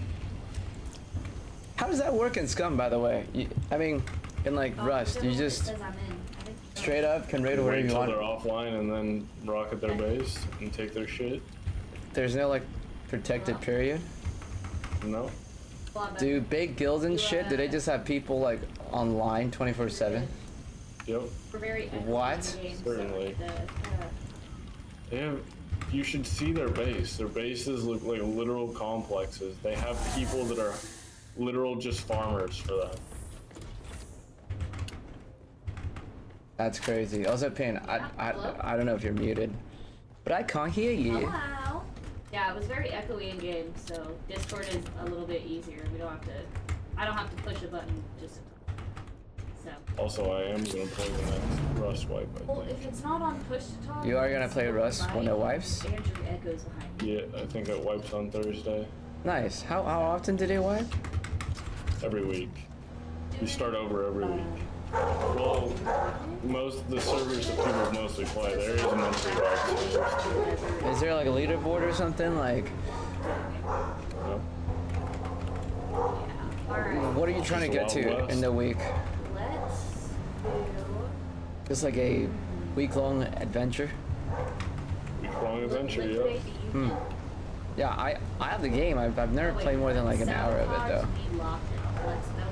How does that work in Scum, by the way? I mean, in like Rust, you just Says I'm in. I think straight up can raid whatever Wait you till want. they're offline and then rocket their base and take their shit. There's no like protected period. No. Do big guilds and shit, do they just have people like online 24/7? Yep. We're very What? Certainly. They have. You should see their base. Their bases look like literal complexes. They have people that are literal just farmers for that. That's crazy. Also, Pin, I don't know if you're muted, but I can't hear you. Hello. Yeah, it was very echoey in game, so Discord is a little bit easier. We don't have to. I don't have to push a button just. So. Also, I am gonna play the next Rust wipe. I Well, think. if it's not on push to talk. You are gonna play it's Rust fine. when it wipes? Andrew echoes behind. Yeah, I think it wipes on Thursday. Nice. How often did it wipe? Every week. You start over every week. Well, most of the servers that people mostly play, there is a monthly wipe. Is there like a leaderboard or something? Like, No? Alright, what are you trying to get Just to Wild West. in the week? let's do. Just like a week-long adventure? Week-long adventure, yeah. Liquidate the union. Yeah, I have the game. I've never Wait, played more than like an hour of it sabotage though. need lockdown. Let's know.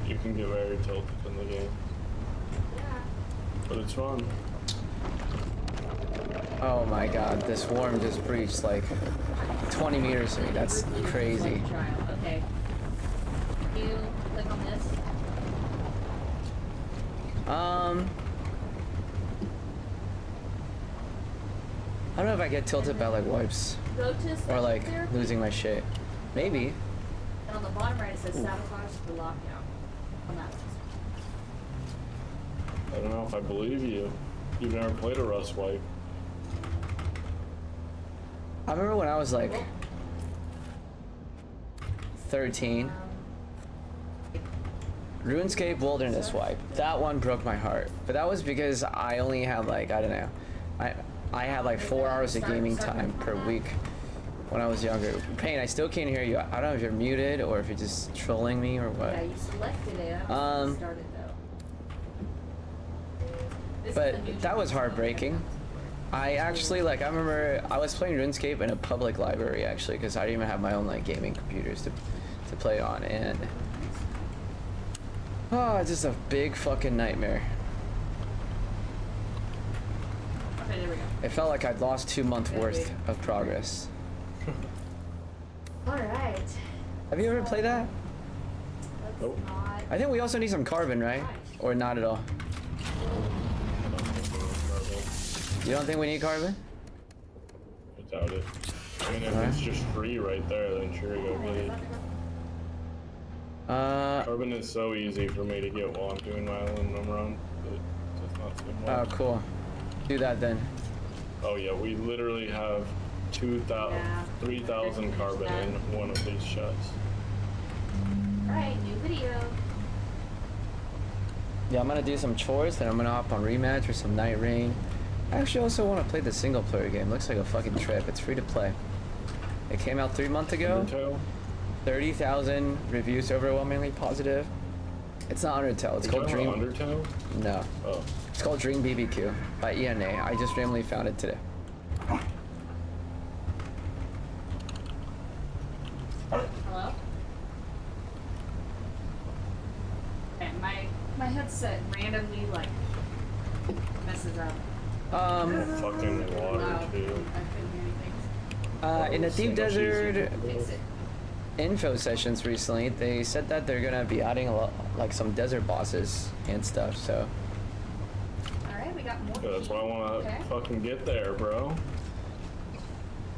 You can get very tilted in the game, Yeah. but it's fun. Oh my god, this swarm just breached like 20 meters to me. That's crazy. Trial. Okay. You click on this. I don't know if I get tilted by like wipes Go to or special like therapy. losing my shit. Maybe. And on the bottom right it says sabotage the lockdown. On that list. I don't know if I believe you. You've never played a Rust wipe. I remember when I was like 13. RuneScape Wilderness Wipe. That one broke my heart. But that was because I only had like, I don't know. I had like 4 hours of gaming time per week when I was younger. Payne, I still can't hear you. I don't know if you're muted or if you're just trolling me or what. Yeah, you selected it. I don't know if it started though. But that was heartbreaking. I actually, like, I remember I was playing RuneScape in a public library actually because I didn't even have my own like gaming computers to play on, and oh, it's just a big fucking nightmare. Okay, there we go. It felt like I'd lost 2 months worth of progress. Alright. Have you ever played that? Let's Nope. not. I think we also need some carbon, right? Or not at all? You don't think we need carbon? I doubt it. I mean, if it's just free right there, then sure, go get it. Carbon is so easy for me to get while I'm doing my aluminum run. It does not seem Oh, much. cool. Do that then. Oh yeah, we literally have 3,000 carbon in one of these shots. Alright, new video. Yeah, I'm gonna do some chores, then I'm gonna hop on rematch or some night rain. I actually also want to play the single player game. Looks like a fucking trip. It's free to play. It came out 3 months ago. Undertale? 30,000 reviews, overwhelmingly positive. It's not Undertale. It's called Dream. Undertale? No. Oh. It's called Dream BBQ by ENA. I just randomly found it today. Hello? Okay, my headset randomly like messes up. Fucking water Loud. I too. couldn't hear anything. In the Deep So much easier Desert to do. Fix it. info sessions recently, they said that they're gonna be adding a lot, like some desert bosses and stuff. So Alright, we got more. Yeah, that's why I wanna Okay. fucking get there, bro.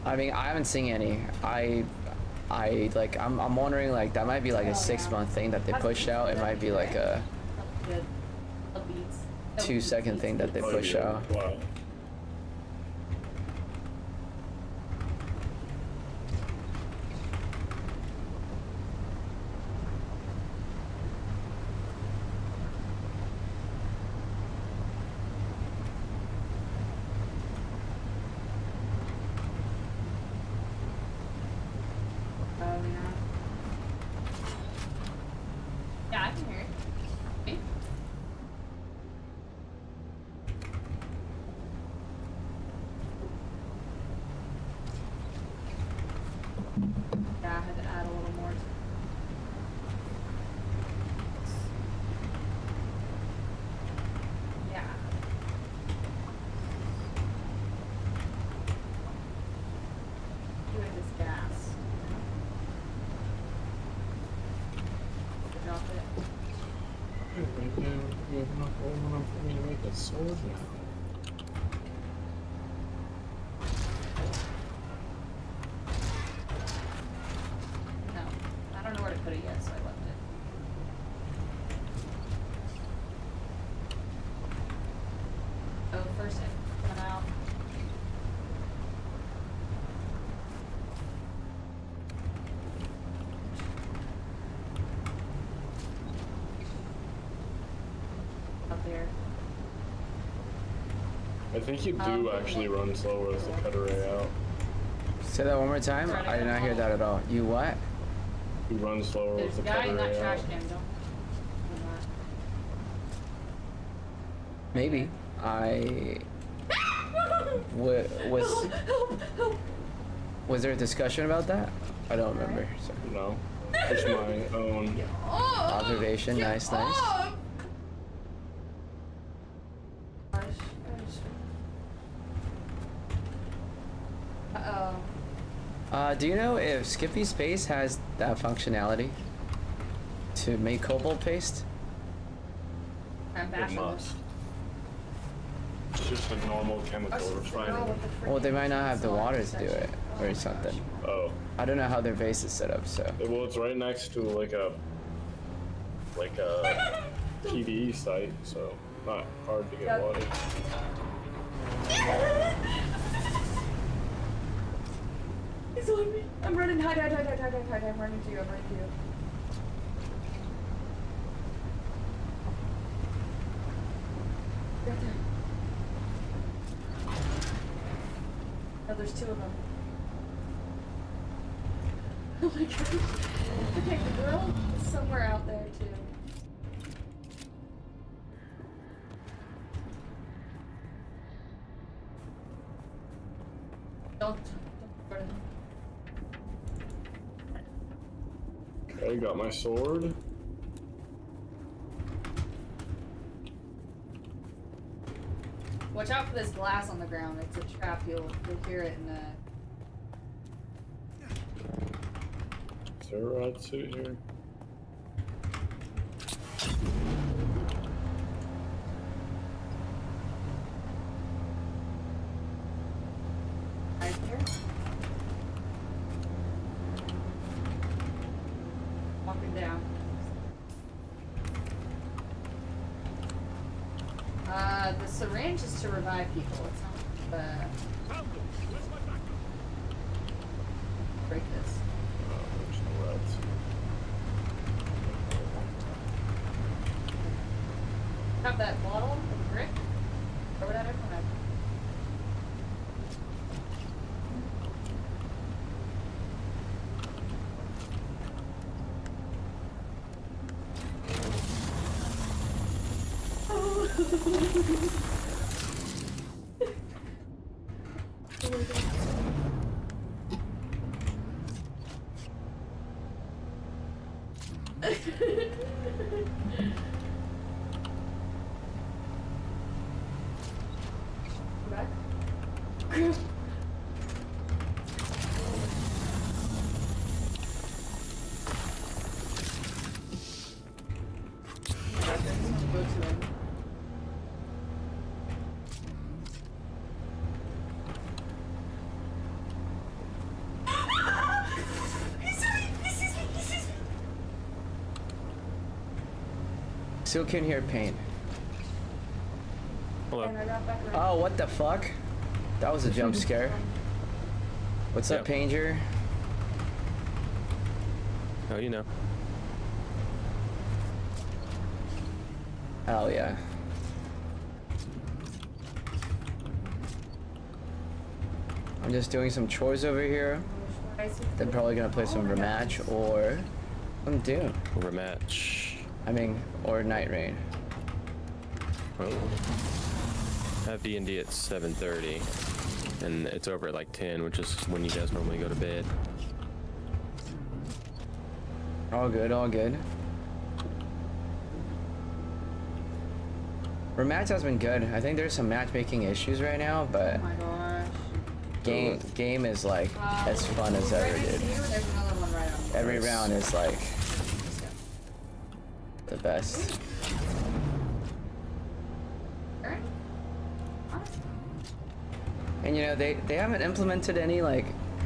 I mean, I haven't seen any. I'm wondering, like, that might be like a 6-month thing that they pushed out. It might be like a Good. Beats. 2-second thing that they Oh, push yeah. out. Wow. Oh, yeah. Yeah, I can hear it. Me? Yeah, I had to add a little more. Yeah. Doing this gas. Drop it. Right there, we have enough aluminum for me to make a sword now. No, I don't know where to put it yet, so I left it. Oh, first hit. Come out. Up there. I think you do actually run slower with the cut array out. Say that one more time. I did not hear that at all. You what? You run slower There's with a the cut guy in that array trash out. can, don't. Maybe. Was there a discussion about that? I don't remember. So. No. Just my own. Observation. Nice, nice. Uh-oh. Do you know if Skippy Space has that functionality to make cobalt paste? I'm It bashing must. It's just a normal chemical refinery. Well, they might not have the water to do it. or something. Oh. I don't know how their base is set up, so. Well, it's right next to like a PvE site, so not hard to get water. He's on me. I'm running. Hide. I'm running to you. I'm running to you. Right there. Oh, there's two of them. Oh my god. Okay, the girl is somewhere out there too. Don't hurt him. Okay, got my sword. Watch out for this glass on the ground. It's a trap. You'll hear it in the. Is there a rod suit here? Right here. Walking down. The syringe is to revive people. It's not break this. There's no rod suit. Have that bottle with the brick? Or whatever. Back. Go to him. Still can hear pain. Hello. And I got back around. Oh, what the fuck? That was a jump scare. What's up, Yep. Panger? Oh, you know. Hell yeah. I'm just doing some chores over here. Then probably gonna play some rematch or some Dune. Rematch. I mean, or Night Rain. Oh. I have D&D at 7:30, and it's over at like 10, which is when you guys normally go to bed. All good, all good. Rematch has been good. I think there's some matchmaking issues right now, but Oh my gosh. game is like as fun as ever, Right next dude. to you, there's another one right on. Every Nice. round is like the best. Alright. Honest. And you know they haven't implemented any like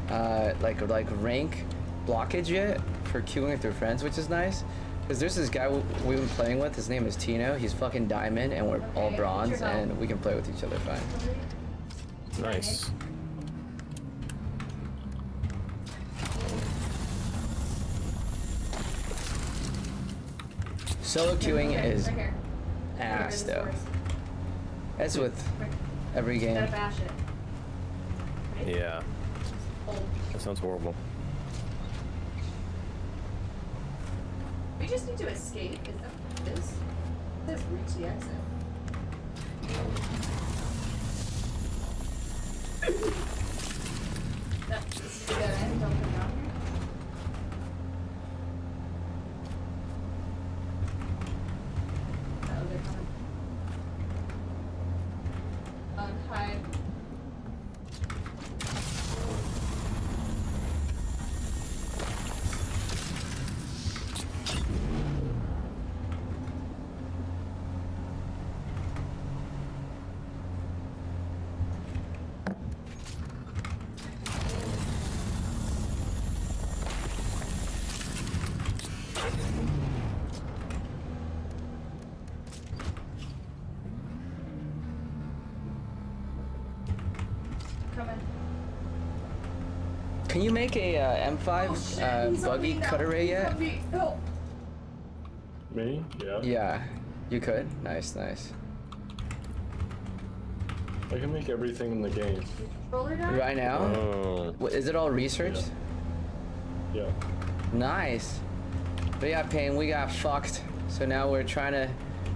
rank blockage yet for queuing with your friends, which is nice. Because there's this guy we've been playing with. His name is Tino. He's fucking diamond, and we're all Okay, bronze, what's your health? and we can play with each other fine. Nice. Solo queuing Okay, is right here. ass Right, though. there's That's with Quick. every game. Gotta bash it. Right? Yeah. Hold. That sounds horrible. We just need to escape. Is that what it is? It says reach the exit. This is the dead end. Don't come down here. Oh, they're coming. Hide. Can you make a M5 buggy cut array yet? Me? Yeah. Yeah, you could. Nice, nice. I can make everything in the game. Right now? Oh. Is it all researched? Yeah. Nice. But yeah, Payne, we got fucked. So now we're trying to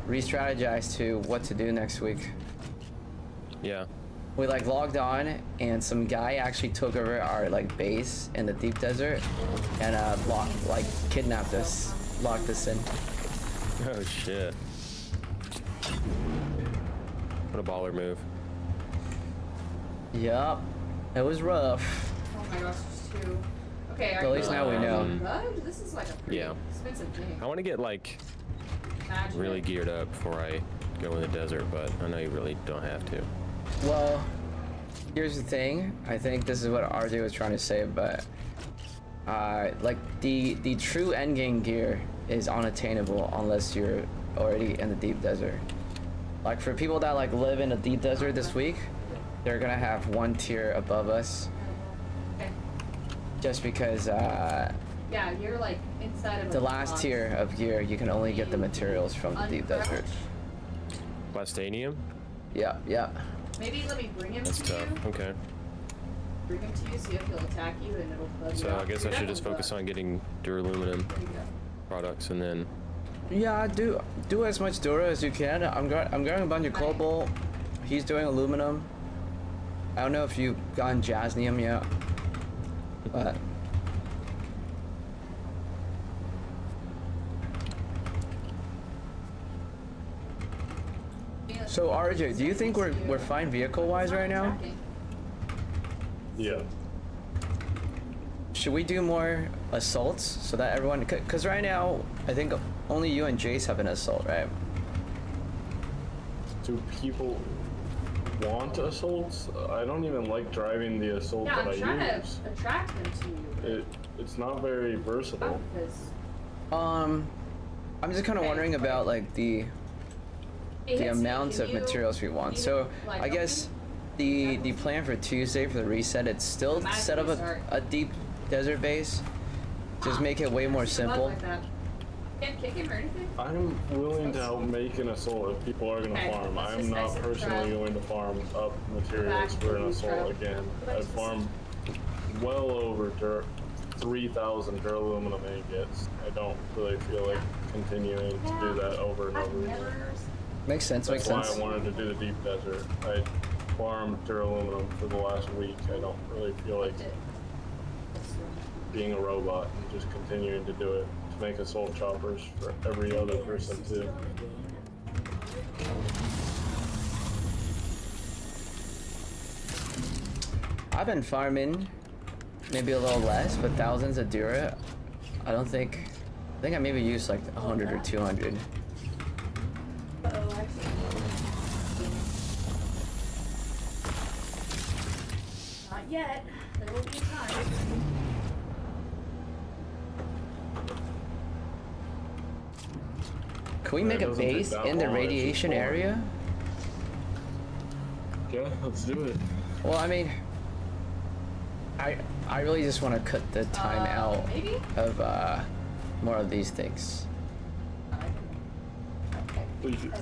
re-strategize to what to do next week. Yeah. We like logged on and some guy actually took over our like base in the deep desert and kidnapped us, locked us in. Oh shit. What a baller move. Yup. It was rough. Oh my gosh, there's two. Okay, At least now we know. Good? This is like a pretty Yeah. expensive thing. I want to get like Imagine really it. geared up before I go in the desert, but I know you really don't have to. Well, here's the thing. I think this is what RJ was trying to say, but like the true endgame gear is unattainable unless you're already in the deep desert. Like for people that like live in the deep desert this week, they're gonna have one tier above us. Okay. Just because Yeah, you're like inside of the a last box. tier of gear, you can only get the materials from the deep desert. Plastanium? Yeah, yeah. Maybe let me bring him That's to tough. you. Okay. Bring him to you, see if he'll attack you, and it'll bug you So out. I guess I should just focus on getting duraluminum There you go. products and then. Yeah, do as much Dura as you can. I'm grabbing a bunch of cobalt. He's doing aluminum. I don't know if you've gotten jasnium yet, but so RJ, do you think we're fine vehicle-wise right now? Yeah. Should we do more assaults so that everyone? Because right now, I think only you and Jace have an assault, right? Do people want assaults? I don't even like driving the assault Yeah, that I'm trying I use. to attract them to you. It's not very versatile. Because I'm just kind of Okay. wondering about like the amounts of materials we want. So I guess the plan for Tuesday for the reset, it's still set up a deep desert base. Just make it way more simple. Like that. Can't kick him or anything. I'm willing to help make an assault if people are going to Okay, farm. let's I'm just not exit personally trail. going to farm up materials Back for an to assault trail. again. Go back I to the farmed well over 3,000 duraluminum ingots. I don't really feel like continuing to do that over and I've over again. never. Makes sense. Makes That's why sense. I wanted to do the deep desert. I farmed duraluminum for the last week. I don't really feel like being a robot and just continuing to do it to make assault choppers for every other person too. I've been farming maybe a little less, but thousands of Dura. I think I maybe used like 100 or 200. Not yet. There will be a time. Can we Yeah, make it a doesn't take base that in the long, it's just radiation boring. area? Yeah, let's do it. Well, I mean, I really just want to cut the time out Maybe? of more of these things.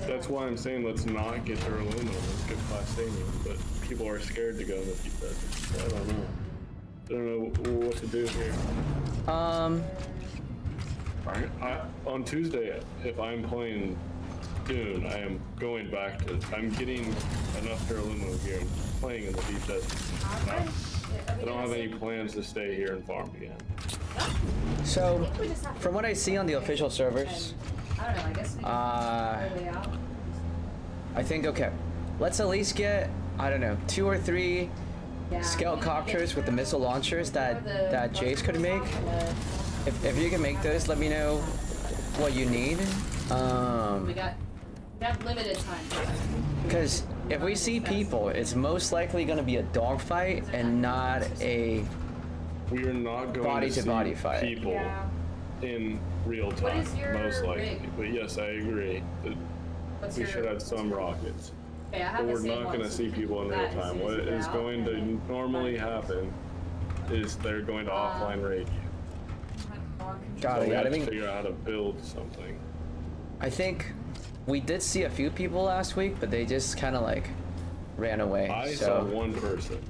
That's why I'm saying let's not get duraluminum, let's get plastanium, but people are scared to go in the deep desert. So I don't know. I don't know what to do here. On Tuesday, if I'm playing Dune, I am going back to. I'm getting enough duraluminum gear and playing in the deep desert. Okay. I don't have any plans to stay here and farm again. So, from what I see on the official servers, I don't know, I guess we can way out. I think, okay, let's at least get, I don't know, 2 or 3 Yeah. Scoutcopters with the missile launchers that Jace could make. If you can make those, let me know what you need. We have limited time. Because if we see people, it's most likely going to be a dogfight and not a We are not going Body to to see body fight. people Yeah. in real What time, is your most likely. rig? But yes, I agree. That What's we your- should have some rockets. Okay, I have But the we're same not going to ones. see people in real That as time. soon What as we get is out, going and to then normally find happen is they're going to offline raid you. God, So we yeah, have I to think figure out how to build something. we did see a few people last week, but they just kind of like ran away. I so saw one person.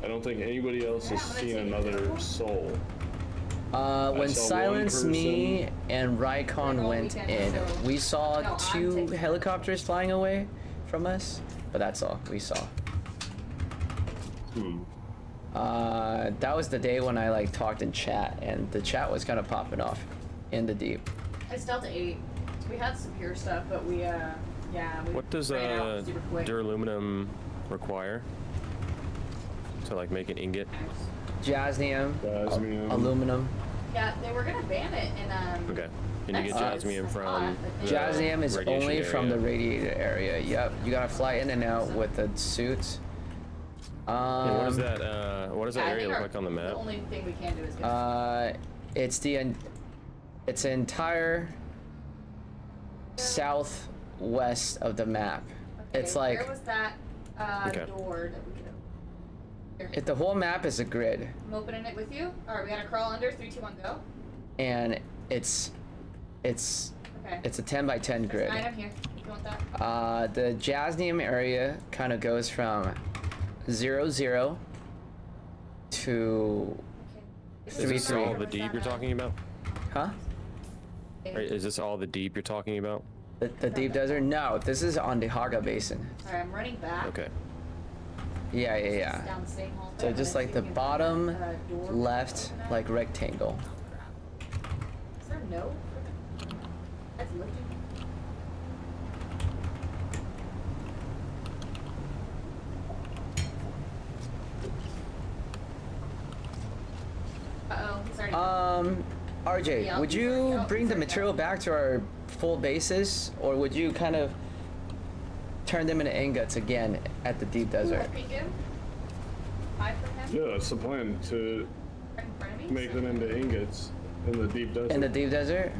I don't think anybody else has seen another soul. when saw Silence one Me and Rycon all went weekend, in, so- we saw No, I'm 2 taking- helicopters flying away from us, but that's all we saw. That was the day when I like talked in chat, and the chat was kind of popping off in the deep. I still have to 8. We had some pure stuff, but we What does ran out super quick. duraluminum require to like make an ingot? Jasnium, Jasmium. aluminum. Yeah, they were gonna ban it in Okay. And you get That's- jasmium from the Jasnium is radiation only from the area. radiator area. Yep, you gotta fly in and out with the suits. And what is that? What does that I area think look our- like on the map? The only thing we can do is get It's the entire southwest of the map. It's like where was that Okay. door that we could open? Here. the whole map is a grid, I'm opening it with you. All right, we gotta crawl under. 3, 2, 1, go. and it's Okay. a 10 by 10 There's grid. 9 here. If you want that. The Jasnium area kind of goes from 0, 0 to Okay. Is this 3, all 3. the deep you're talking about? Huh? Or is this all the deep you're talking about? The deep desert? No, this is on the Haga Basin. Alright, I'm running back. Okay. Yeah. It's down the same hallway. So I'm just gonna like see the if we can bottom find a door left, open up. like rectangle. Is there no? That's lifting. Uh-oh, he's already RJ, Yeah, would he's you already out, bring he's the already material out. back to our full basis, or would you kind of turn them into ingots again at the deep desert? I ping him. Hide from him. Yeah, that's the plan, to Right in front of me. make them into ingots in the deep desert. In the deep desert?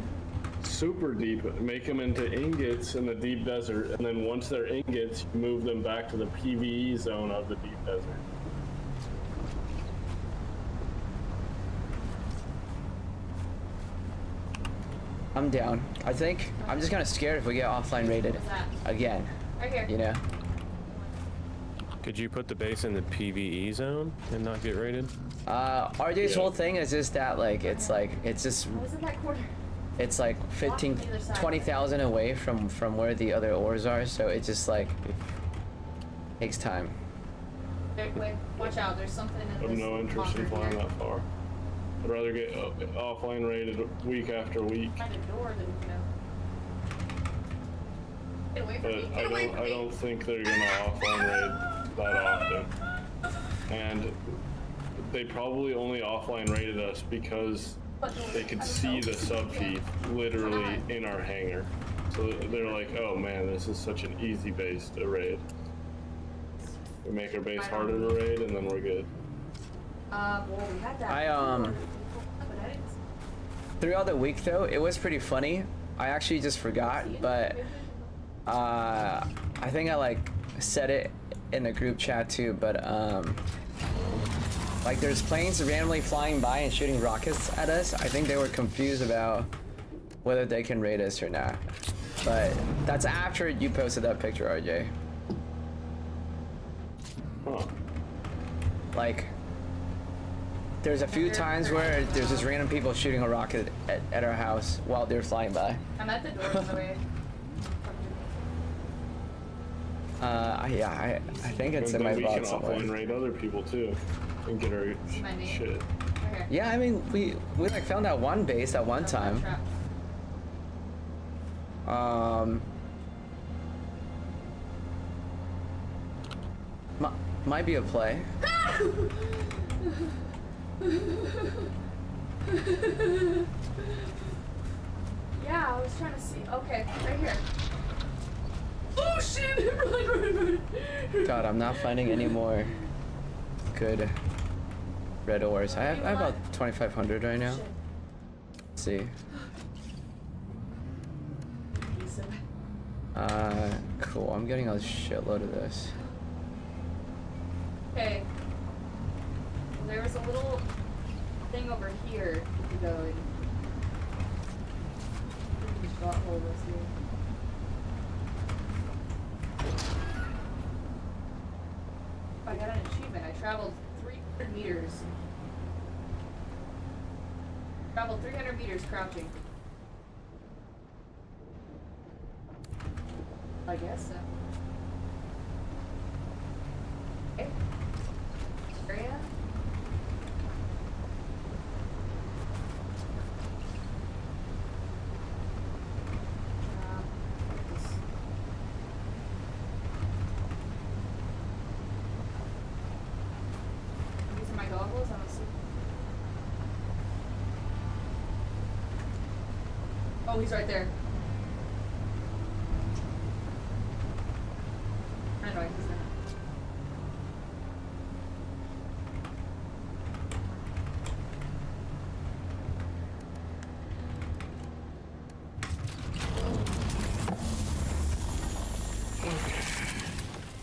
Super deep, make them into ingots in the deep desert, and then once they're ingots, you move them back to the PvE zone of the deep desert. I'm down. I think I'm just kind of scared if we get offline rated What's that? again, Right here. you know? Could you put the base in the PvE zone and not get raided? RJ's Yeah. whole thing is just that, like, it's just, I was in that corner. it's like 15, Walk on either side. 20,000 away from where the other ores are, so it just like takes time. Wait, watch out. There's something in I have this no interest in bunker flying here. that far. I'd rather get offline rated week after week. Find a door that we can open. Get away from But me. Get away from I me. don't think they're gonna offline raid that often. And they probably only offline raided us because they could see the sub feed literally in our hangar. So they're like, oh man, this is such an easy base to raid. We make our base harder to raid and then we're good. Well, we had that. I, before, but I didn't Throughout the week though, it was pretty funny. I actually just forgot, see it. but I think I like said it in the group chat too, but like there's planes randomly flying by and shooting rockets at us. I think they were confused about whether they can raid us or not. But that's after you posted that picture, RJ. Huh. Like there's a few times where there's just random people shooting a rocket at our house while they're flying by. I'm at the door, by the way. Yeah, I think it's in And my then we can vlog somewhere. offline raid other people too. And get our My name. shit. Right here. Yeah, I mean, we like found that one base at one time. Trap. Might be a play. Yeah, I was trying to see. Okay, right here. Oh shit! Run. God, I'm not finding any more good red ores. I have about 2,500 right now. Let's see. Cool. I'm getting a shitload of this. Okay. a little thing over here to go in. Butthole was here. I got an achievement. I traveled 300 meters. Traveled 300 meters crouching. I guess so. Okay. Area. Using my goggles, I'm assuming. Oh, he's right there. I know he's not.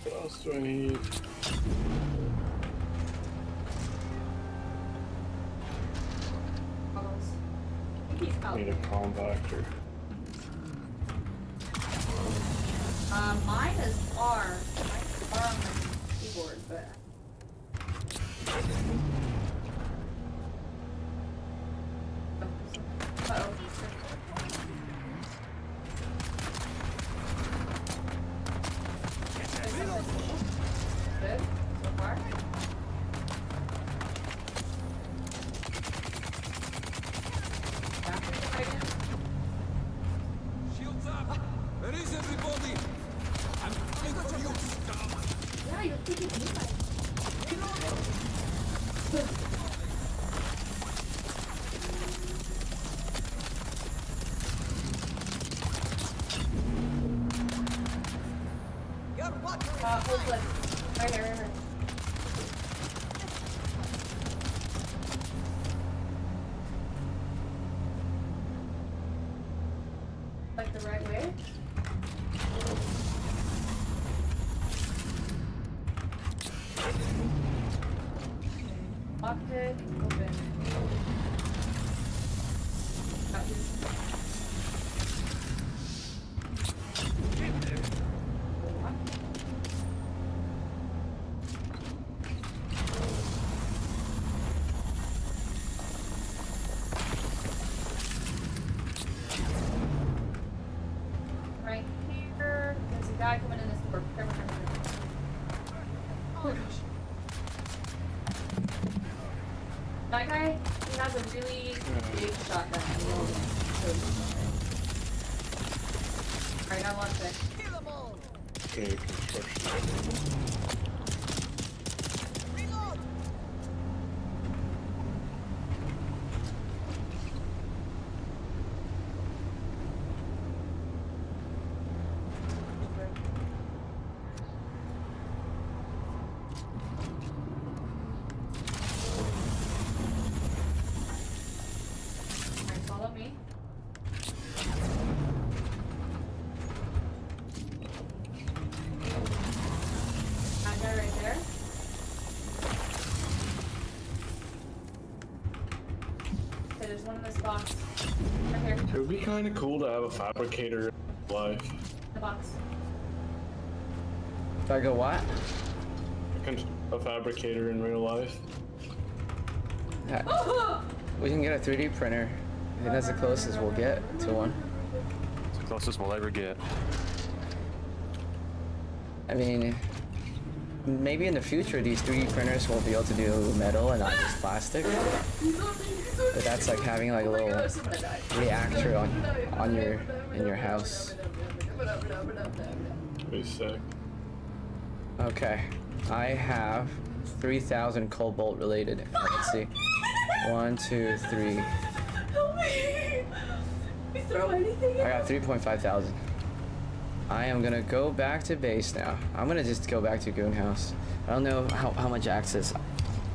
What else do I need? Goggles. I think he's out. Need a compactor. Mine is R. Mine's R on my keyboard, but. Uh-oh. Good so far. Shields up! Where is everybody? I'm coming for you! Yeah, you're thinking hold left. Right here, right here. Like the right way? Lockpick, open. Got his. Right here, there's a guy coming in this door. Careful, careful, careful. Oh my gosh. That guy, he has a really big shotgun. Alright, I want it. Okay, construction. Alright, follow me. That guy right there. Okay, there's one in this box. Right here. It would be kind of cool to have a fabricator in life. The box. If I go what? A fabricator in real life. We can get a 3D printer. I think that's the closest we'll get to one. It's the closest we'll ever get. I mean, maybe in the future these 3D printers will be able to do metal and not just plastic. But that's like having like a little reactor on in your house. Pretty sick. Okay, I have 3,000 cobalt related. Let's see. 1, 2, 3. Help me! We throw anything I got 3.5 thousand. I am gonna go back to base now. I'm gonna just go back to Goon House. I don't know how much access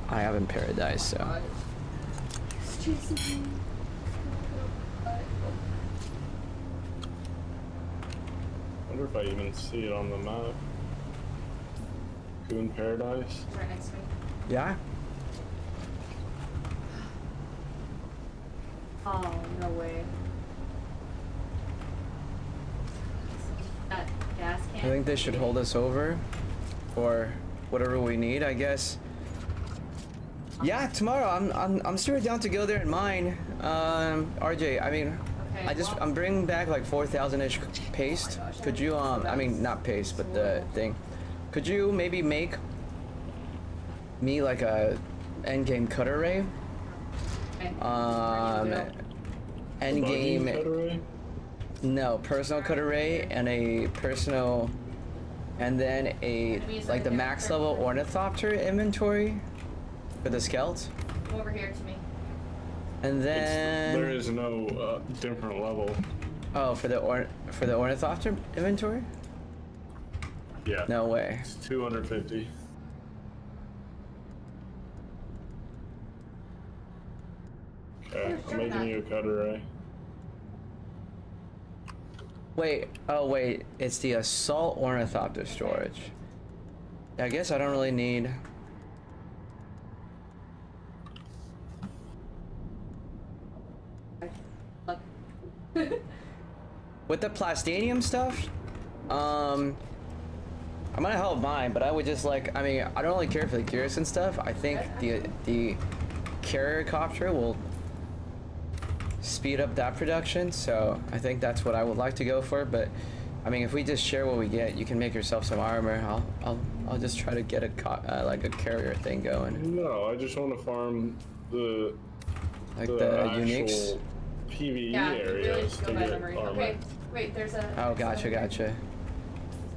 I have in Paradise, so. It's chasing me. Wonder if I even see it on the map. Goon Paradise. Right next to me. Yeah? no way. That gas I can. think they should hold us over for whatever we need, I guess. Yeah, tomorrow I'm super down to go there and mine. RJ, I mean, Okay, I'm bringing back like 4,000-ish paste. Could you I mean not paste, but the thing. Could you maybe make me like a endgame cutter ray? Okay. Endgame. Buggy Federate? No, personal cutter ray and a personal, and then a like the max level ornithopter inventory for the scouts, Come over here to me. and then There is no different level. oh for the ornithopter inventory. Yeah. No way. It's 250. Okay, I'm making you a cutter ray. Wait. Oh wait. It's the assault ornithopter storage. I guess I don't really need. Look. With the plastanium stuff, I'm gonna help mine, but I would just like, I mean, I don't really care for the gears and stuff. I think the carrier copter will speed up that production, so I think that's what I would like to go for. But I mean, if we just share what we get, you can make yourself some armor. I'll just try to get a like a carrier thing going, No, I just want to farm the like the the actual uniques. PvE Yeah, you really areas should to go by get memory. armor. Okay, wait, there's a. Oh, gotcha.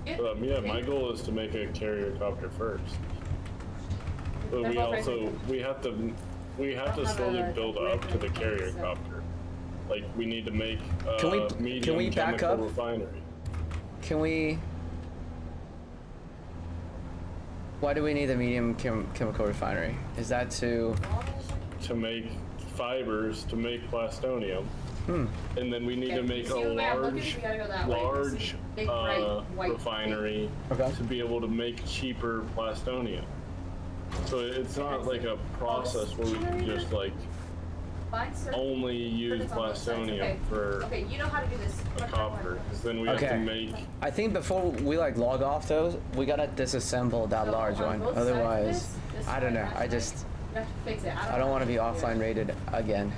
Yeah, my goal is to make a carrier copter first. But They're we both right also we have to have slowly a build up to the carrier so- copter. Like we need to make medium can we back chemical up? refinery. Can we? Why do we need the medium chemical refinery? Is that to? To make fibers to make plastonium. And then we need to make a See the way I'm looking? large You gotta go that way. large Big, bright, white refinery Okay. to be able to make cheaper plastonium. So it's not like a process where we can just like Fine, sir. only use Put this on both sides, plastonium okay. for Okay, you know how to do this. a copter, because then we have Okay. to make. I think before we like log off those, we gotta disassemble that So large on one. both sides of Otherwise, this I don't way, know. that I way, just You have to fix it. I don't want to be have offline rated again.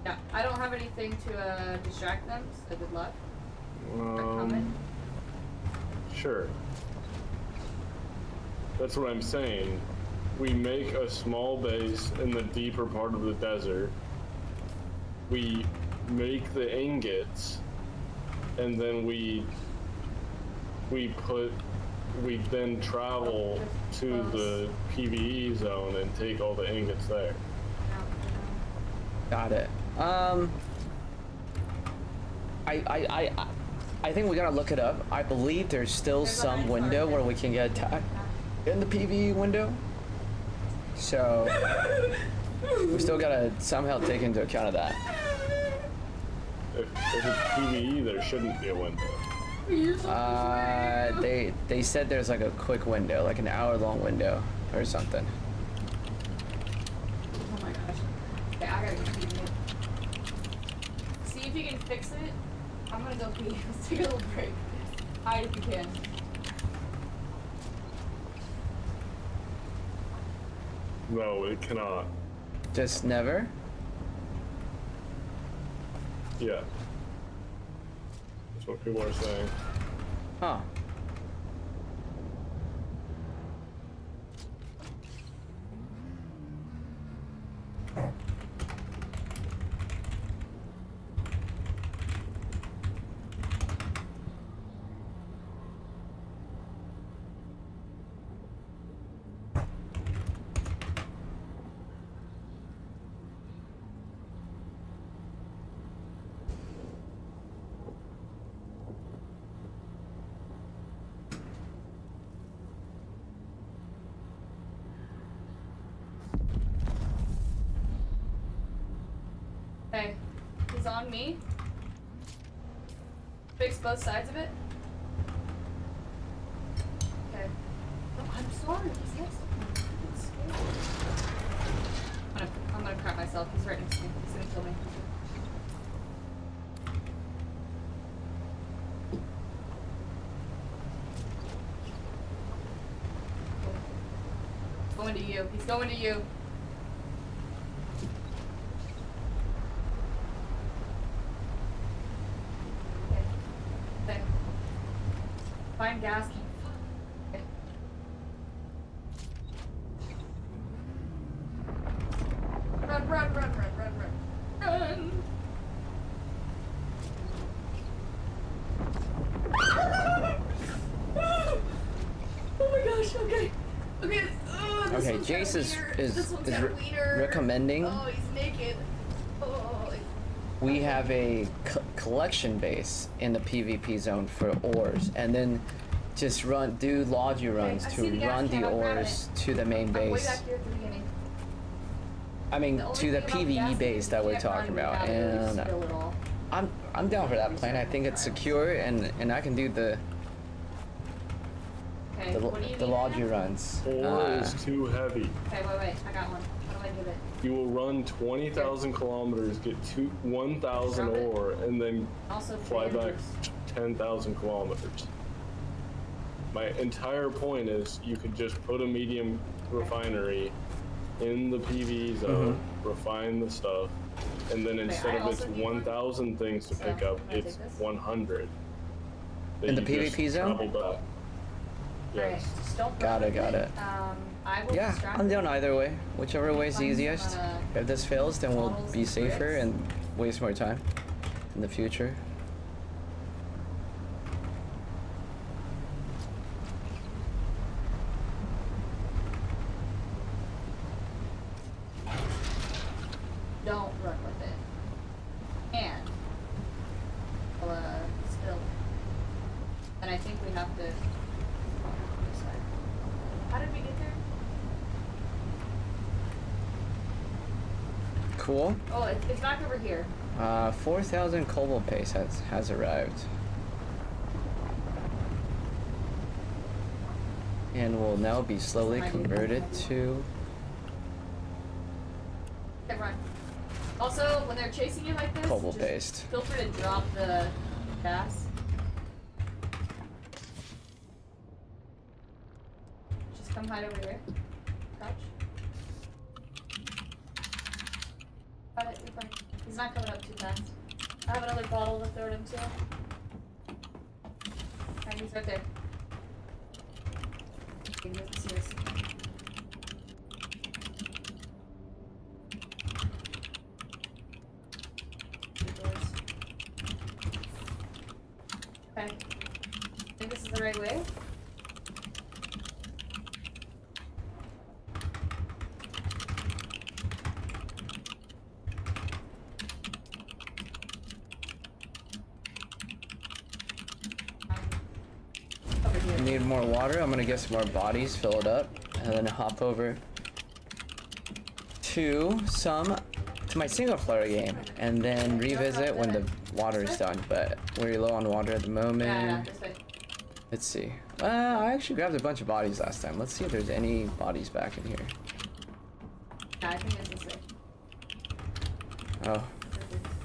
Yeah, I don't have anything to distract them, so good luck. They're coming. Sure. That's what I'm saying. We make a small base in the deeper part of the desert. We make the ingots, and then we then travel to the PvE zone and take all the ingots there. Got it. I think we gotta look it up. I believe there's still some window where we can get attacked in the PvE window. So we still gotta somehow take into account of that. If it's PvE, there shouldn't be a window. They said there's like a quick window, like an hour-long window or something. Oh my gosh. Okay, I gotta go pee. See if you can fix it. I'm gonna go pee. Let's take a little break. Hide if you can. No, it cannot. Just never. Yeah. That's what people are saying. Huh. Okay, he's on me. Fix both sides of it. Okay. No, I'm sorry. He's next to me. I'm gonna crap myself. He's right next to me. He's gonna kill me. Going to you. He's going to you. Okay. Okay. Find gas. Okay. Run, run, run, run, run, run. Run! Oh my gosh, okay. Okay, this Okay, one's got a Jace is wiener. is, This one's is got a re- wiener. recommending Oh, he's naked. Oh, we have a collection base in the PvP zone for ores, and then just do lodgy runs I to see the gas run can, the I'm grabbing ores to the main I'm way base. back here at the beginning. I mean, The only to the thing about the PvE gas base is that you we're can't talking run about, without really and spill it all. I'm down for that plan. I think it's secure, and I can do the Okay, what do you the need lodgy right now? runs. Ore is too heavy. Okay, wait, I got one. How do I do it? You will run 20,000 kilometers, get 1,000 Drop it. ore, and then Also, fly back bandages. 10,000 kilometers. My entire point is you could just put a medium refinery in the PvE zone, refine the stuff, and then instead I of its also need one. 1,000 things to So, pick up, can I it's take this? 100. that In the you just PvP zone? travel back. Alright, Yes. just don't Got run it, with got it. I will Yeah, distract I'm you. down either way. Whichever way is Find some, easiest. If this fails, then we'll tunnels be and safer bricks. and waste more time in the future. Don't run with it. And spill. And I think we have to. How did we get there? Cool. Oh, it's back over here. 4,000 cobalt paste has arrived. And will now be slowly converted to... Okay, run. Also, when they're chasing you like this, Cobalt just paste. feel free to drop the gas. Just come hide over here. Crouch. Got it, you're fine. He's not coming up too fast. I have another bottle to throw it into. Alright, he's right there. He doesn't see us. Okay. Think this is the right way? Over here. Need more water. I'm gonna get some more bodies, fill it up, and then hop over to my single player game, and then revisit when the water is done. But we're low on water at the moment. Yeah, this way. Let's see. I actually grabbed a bunch of bodies last time. Let's see if there's any bodies back in here. Yeah, I think it's this way. Oh,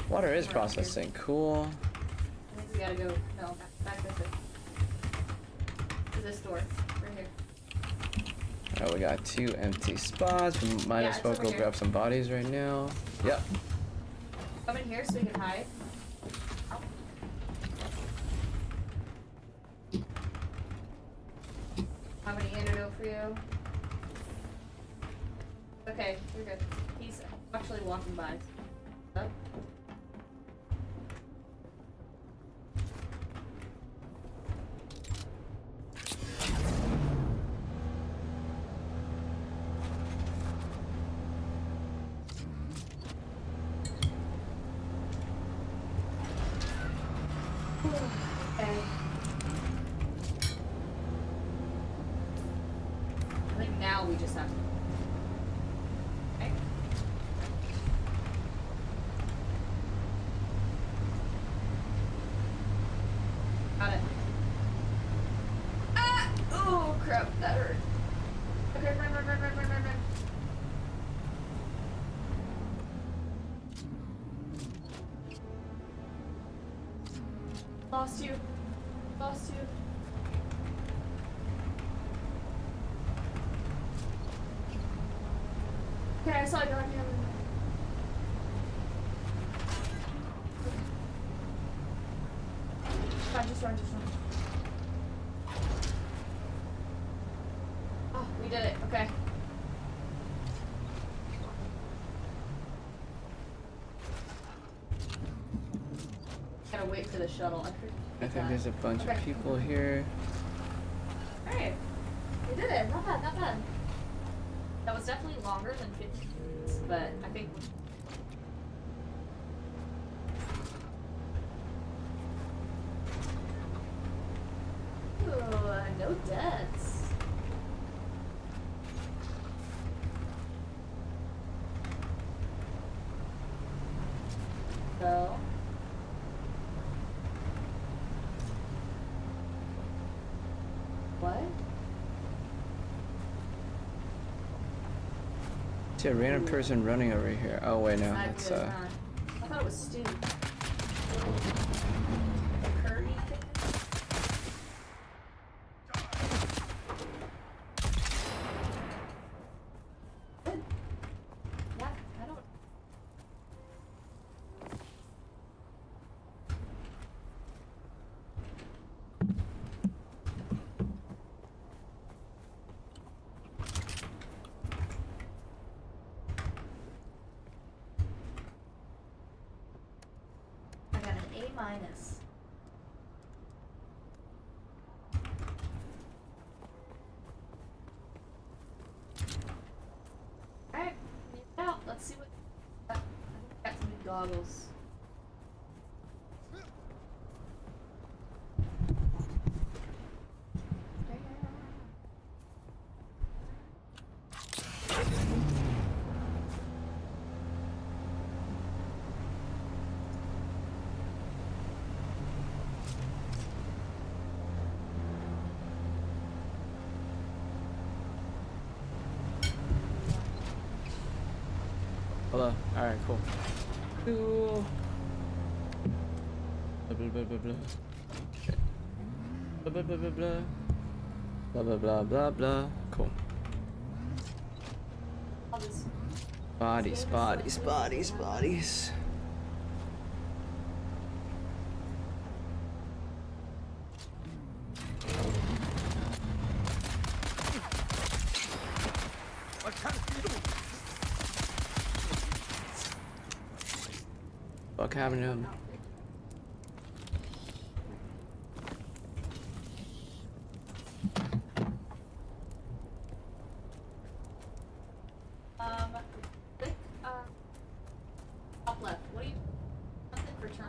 water is processing. Cool. I think we gotta go. No, back this way. To this door. Right here. Oh, we got 2 empty spots. We might Yeah, as it's well over go here. grab some bodies right now. Yep. Come in here so you can hide. How many antidote for you? Okay, you're good. He's actually walking by. Up. Okay. I think now we just have to. Okay. Got it. Ah! Oh crap, that hurt. Okay, run, run, run, run, run, run, run. Lost you. Lost you. Okay, I saw you on him. Just run. Oh, we did it. Okay. Gotta wait for the shuttle. I think there's a bunch Okay. of people here. Alright. We did it. Not bad, not bad. That was definitely longer than 15 minutes, but I think ooh, no deaths. So what? See a random person running over here. Oh wait, no, Not that's good, huh? I thought it was Stu. Curry thing? Good. Yeah, I don't. I got an A minus. Alright, now let's see what. I think I got some new goggles. hello. Alright, cool. Cool. Blah blah blah blah blah. Shit. Blah blah blah blah blah. Blah blah blah blah blah. Cool. I'll just. Bodies. Fuck happened to him? Click, top left. What do you. Something for turn.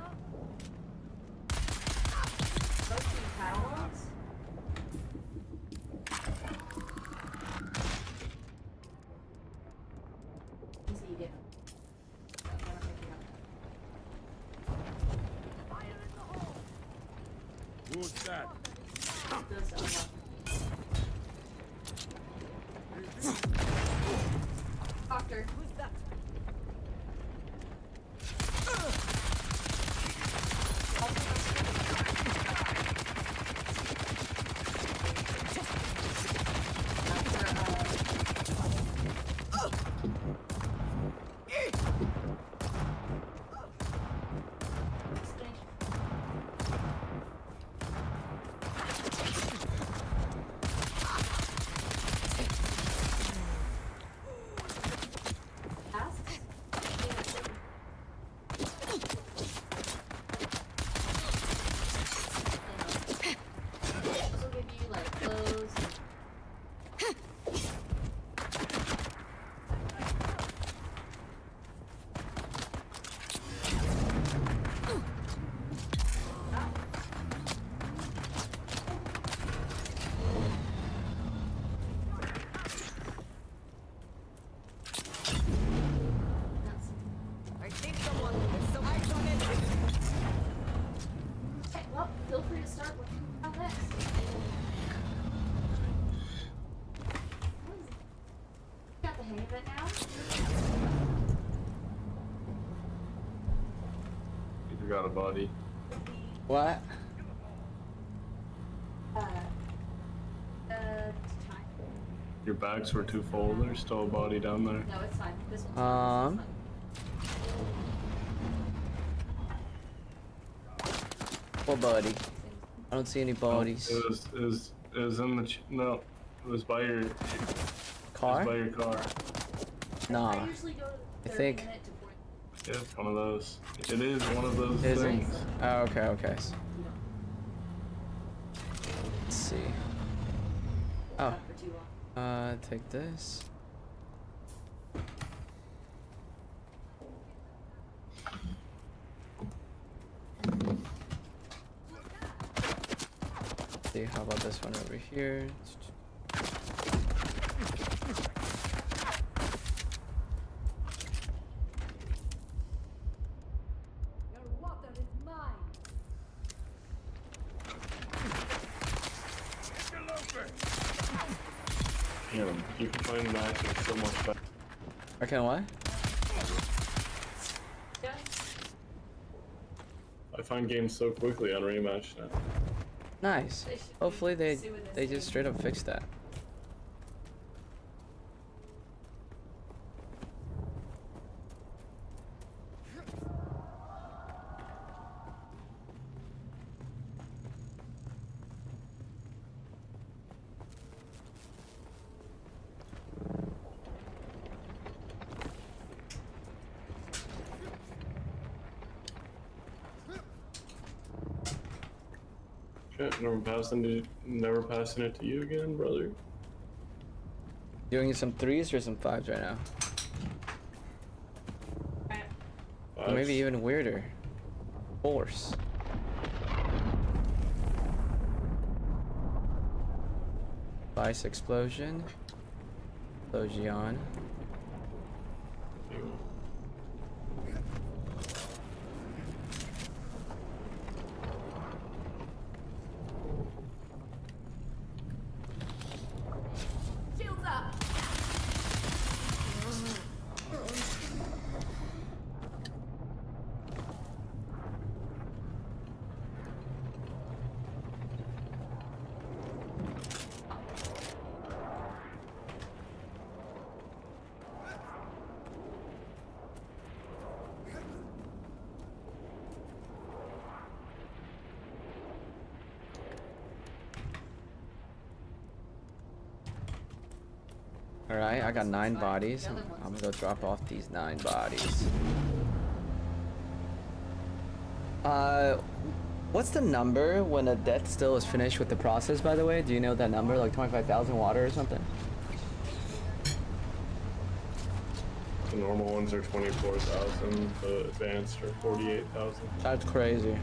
Those two catalogs? Easy, you get. Who's that? Those unlock. Doctor. Who's that? Well, feel free to start with how next. Got the hang of it now? You got a body. What? Time. Your bags were too full. There's still a body down there. No, it's fine. This one's fine. This one's fine. Poor buddy. I don't see any bodies. It was in the no. It was by your Car? It was by your car. Nah. I usually go I 30 think. minute to 40. Yeah, it's one of those. It is one of those Is it? things. Oh, okay, okay. Let's see. Oh. Not for too long. Take this. See, how about this one over here? Damn, you can find matches so much faster. I can what? Yeah. I find games so quickly on rematch now. Nice. They should Hopefully be they suing this just game. straight up fix that. Shit, never passing it to you again, brother. Doing some 3s or some 5s right now? Or maybe even weirder. 4s. Vice explosion. Explosion. Shields up. Alright, I got 9 bodies. I'm gonna go drop off these 9 bodies. What's the number when a death still is finished with the process, by the way? Do you know that number? Like 25,000 water or something? The normal ones are 24,000. The advanced are 48,000. That's crazy.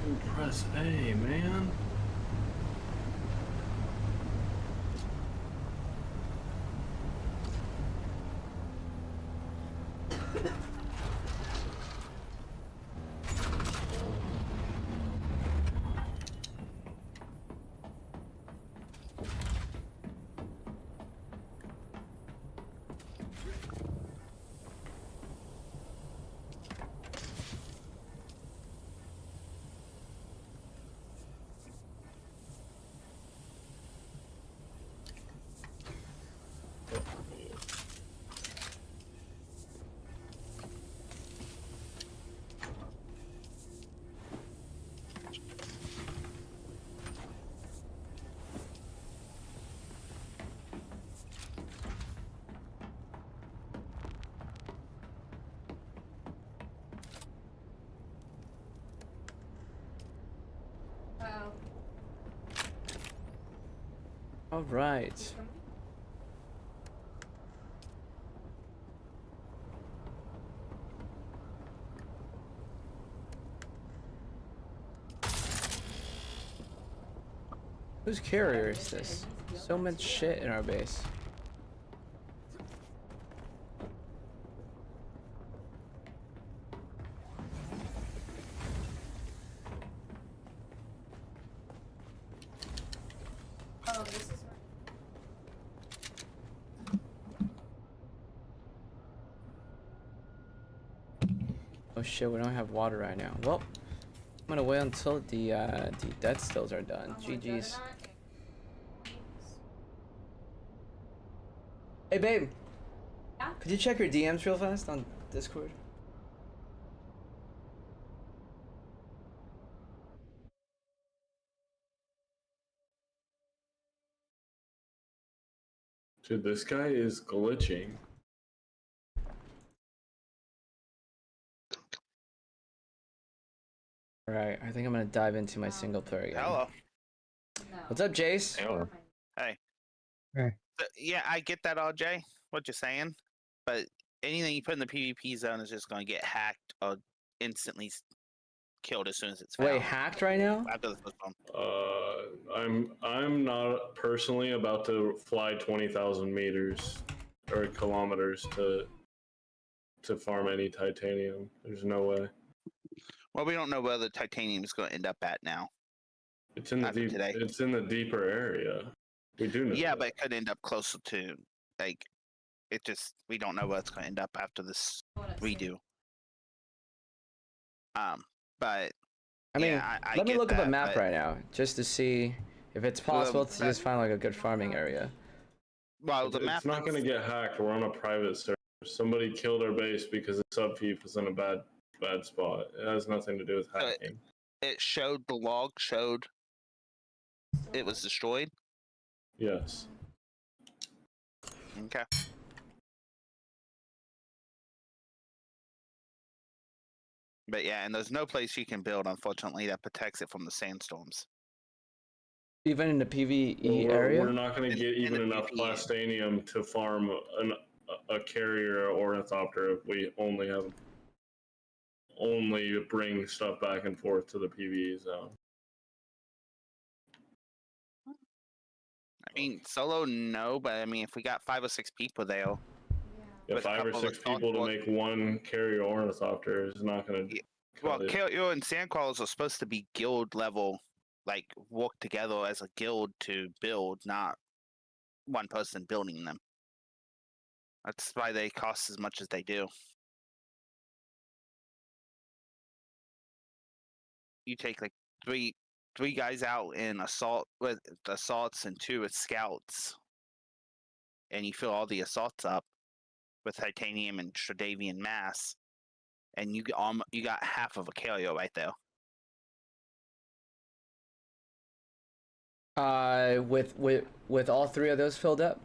Dude, press A, man. All right. Whose carrier is this? So much shit in our base. Oh shit, we don't have water right now. Well, I'm gonna wait until the death stills are done. GG's. Hey babe. Yeah? Could you check your DMs real fast on Discord? Dude, this guy is glitching. Alright, I think I'm gonna dive into my single player again. Hello. No. What's up, Jace? Hey. Hey. Yeah, I get that, all Jay. What you're saying, but anything you put in the PvP zone is just going to get hacked or instantly killed as soon as it's found. Wait, hacked right now? After the first one. I'm not personally about to fly 20,000 meters or kilometers to farm any titanium. There's no way. Well, we don't know where the titanium is going to end up at now. It's in the After deep. today. It's in the deeper area. We do know. Yeah, that. but it could end up closer to, like, it just, we don't know where it's going to end up after this redo. But I mean, yeah, I let me get look up a that, map but- right now, just to see if it's possible to that- just find like a good farming area. well, the map. It's not going to get hacked. We're on a private server. Somebody killed our base because the subheap was in a bad spot. It has nothing to do with So hacking. It showed, the log showed it was destroyed. Yes. Okay. But yeah, and there's no place you can build, unfortunately, that protects it from the sandstorms. Even in the PvE Well, area? we're not going to get in even the enough PvE. plastanium to farm a carrier or ornithopter if we only bring stuff back and forth to the PvE zone. I mean, solo, no, but I mean, if we got 5 or 6 people there, Yeah, With a 5 or couple of 6 people to stockboard- make one carrier ornithopter is not going to. Yeah. well, KO and Sandcrawlers are supposed to be guild level, like work together as a guild to build, not one person building them. That's why they cost as much as they do. You take like three guys out in assault with assaults and 2 with scouts, and you fill all the assaults up with titanium and Stradavian mass, and you got half of a carrier right there. With all 3 of those filled up?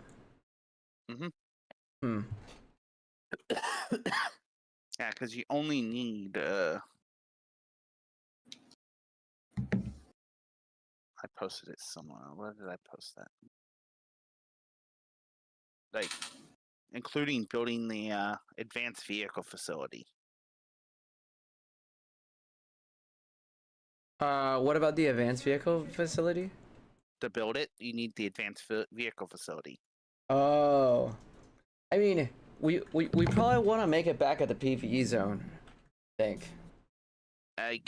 Mhm. Hmm. Yeah, because you only need I posted it somewhere. Where did I post that? Like, including building the advanced vehicle facility. What about the advanced vehicle facility? To build it, you need the advanced vehicle facility. Oh. I mean, we probably want to make it back at the PvE zone, I think.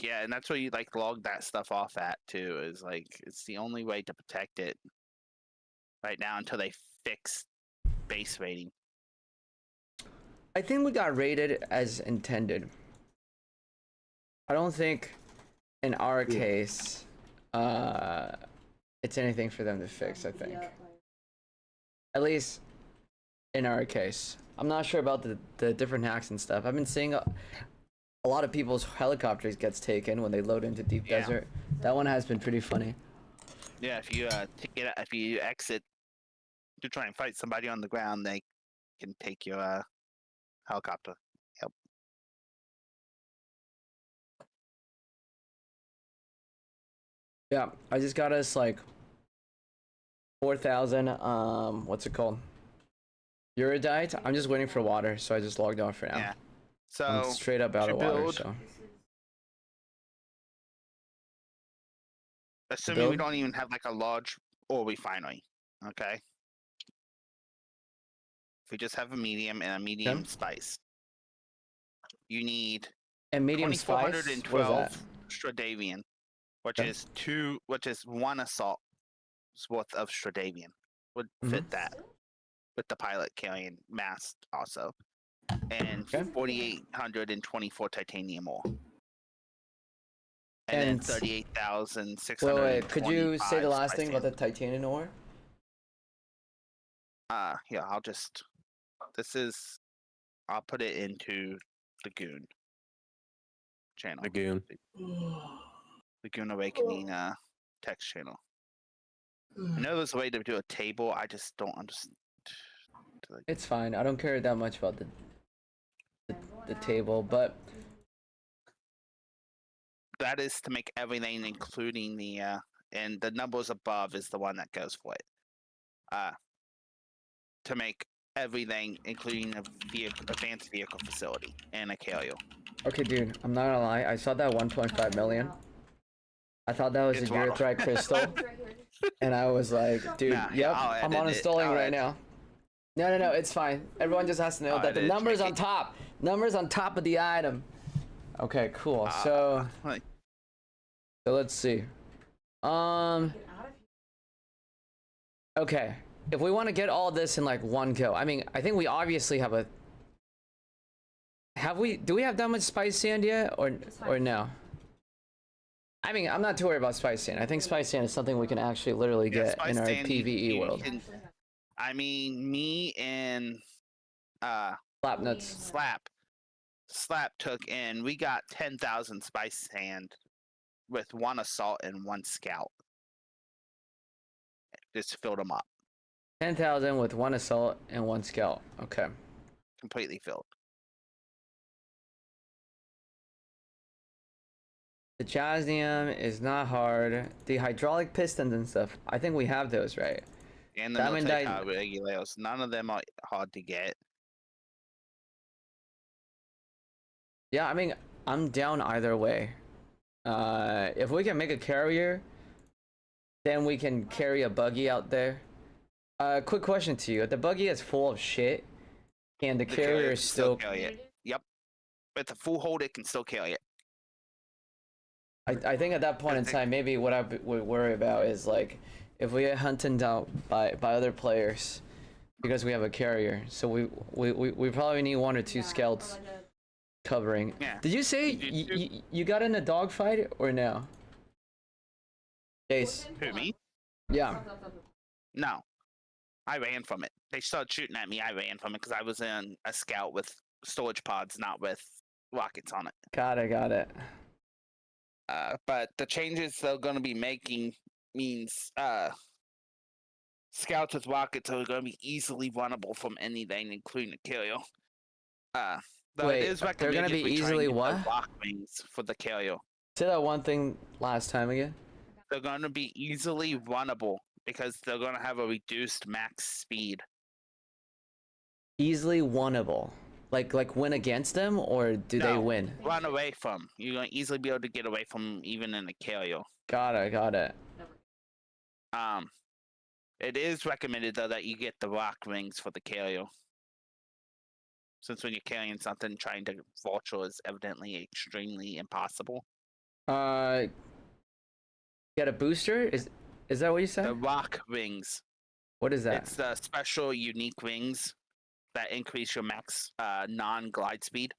Yeah, and that's where you like log that stuff off at too. Is like it's the only way to protect it right now until they fix base rating. I think we got rated as intended. I don't think in our case it's anything for them to fix, I think. At least in our case. I'm not sure about the different hacks and stuff. I've been seeing a lot of people's helicopters gets taken when they load into deep desert. That one has been pretty funny. Yeah, if you exit to try and fight somebody on the ground, they can take your helicopter. Yep. Yeah, I just got us like 4,000 what's it called? Eurodite. I'm just waiting for water, so I just logged off for now. Yeah. So I'm straight up out to of water, build- so assuming we build? don't even have like a large ore refinery, okay? If we just have a medium and a medium spice, you need and medium spice. What is 2412 that? Stradavian, which Okay. is 1 assault's worth of Stradavian. Would fit that with the pilot carrying mass also. and Okay. 4,824 titanium ore. And- then 38,600. Wait, could you say the last thing about the titanium ore? Yeah, I'll put it into the Goon channel. Lagoon. The Goon Awakening text channel. I know there's a way to do a table, I just don't understand. It's fine. I don't care that much about the table, but That is to make everything, including the and the numbers above is the one that goes for it. To make everything, including a advanced vehicle facility and a carrier. okay, dude. I'm not gonna lie. I saw that 1.5 million. I thought that was It's a one. Urethright crystal, and I was like, dude, Nah, yep, I'll I'm edit it. uninstalling I'll right edit. now. No, it's fine. Everyone just has to know I'll that the edit it to numbers make on it- top. Numbers on top of the item. Okay, cool. So Like, let's see. Okay. If we want to get all this in like one go, I mean, I think we obviously have a. Do we have that much spice sand yet, or no? I mean, I'm not too worried about spice sand. I think spice sand is something we can actually literally yeah, get Spice in our Sand, PvE you world. I mean, me and Slap nuts. Slap took in. We got 10,000 spice sand with 1 assault and 1 scout. Just filled them up, 10,000 with 1 assault and 1 scout. Okay. completely filled. The jasnium is not hard. The hydraulic pistons and stuff. I think we have those, right? And the Diamond military Dine- power regulators. None of them are hard to get. Yeah, I mean, I'm down either way. If we can make a carrier, then we can carry a buggy out there. Quick question to you. If the buggy is full of shit, can the carrier can still... carry it. Yep. With a full hold, it can still carry it. I think at that point in time, maybe what I would worry about is like, if we get hunted down by other players, because we have a carrier, so we probably need 1 or 2 scouts covering. Yeah. Did you say you got in a dogfight or no? Jace. Who, me? Yeah. No. I ran from it. They started shooting at me. I ran from it because I was in a scout with storage pods, not with rockets on it. Got it. But the changes they're going to be making means scouts with rockets are going to be easily runnable from anything, including the carrier. Though Wait, it is they're gonna recommended be we try and easily get the what? rock wings for the carrier. Say that one thing last time again. They're going to be easily runnable because they're going to have a reduced max speed. Easily winnable. Like win against them, or do they No, win? Run away from. You're going to easily be able to get away from even in a carrier. Got it. It is recommended though that you get the rock rings for the carrier. Since when you're carrying something, trying to vulture is evidently extremely impossible. Get a booster? Is that what you said? The rock rings. What is that? It's the special unique rings that increase your max non-glide speed.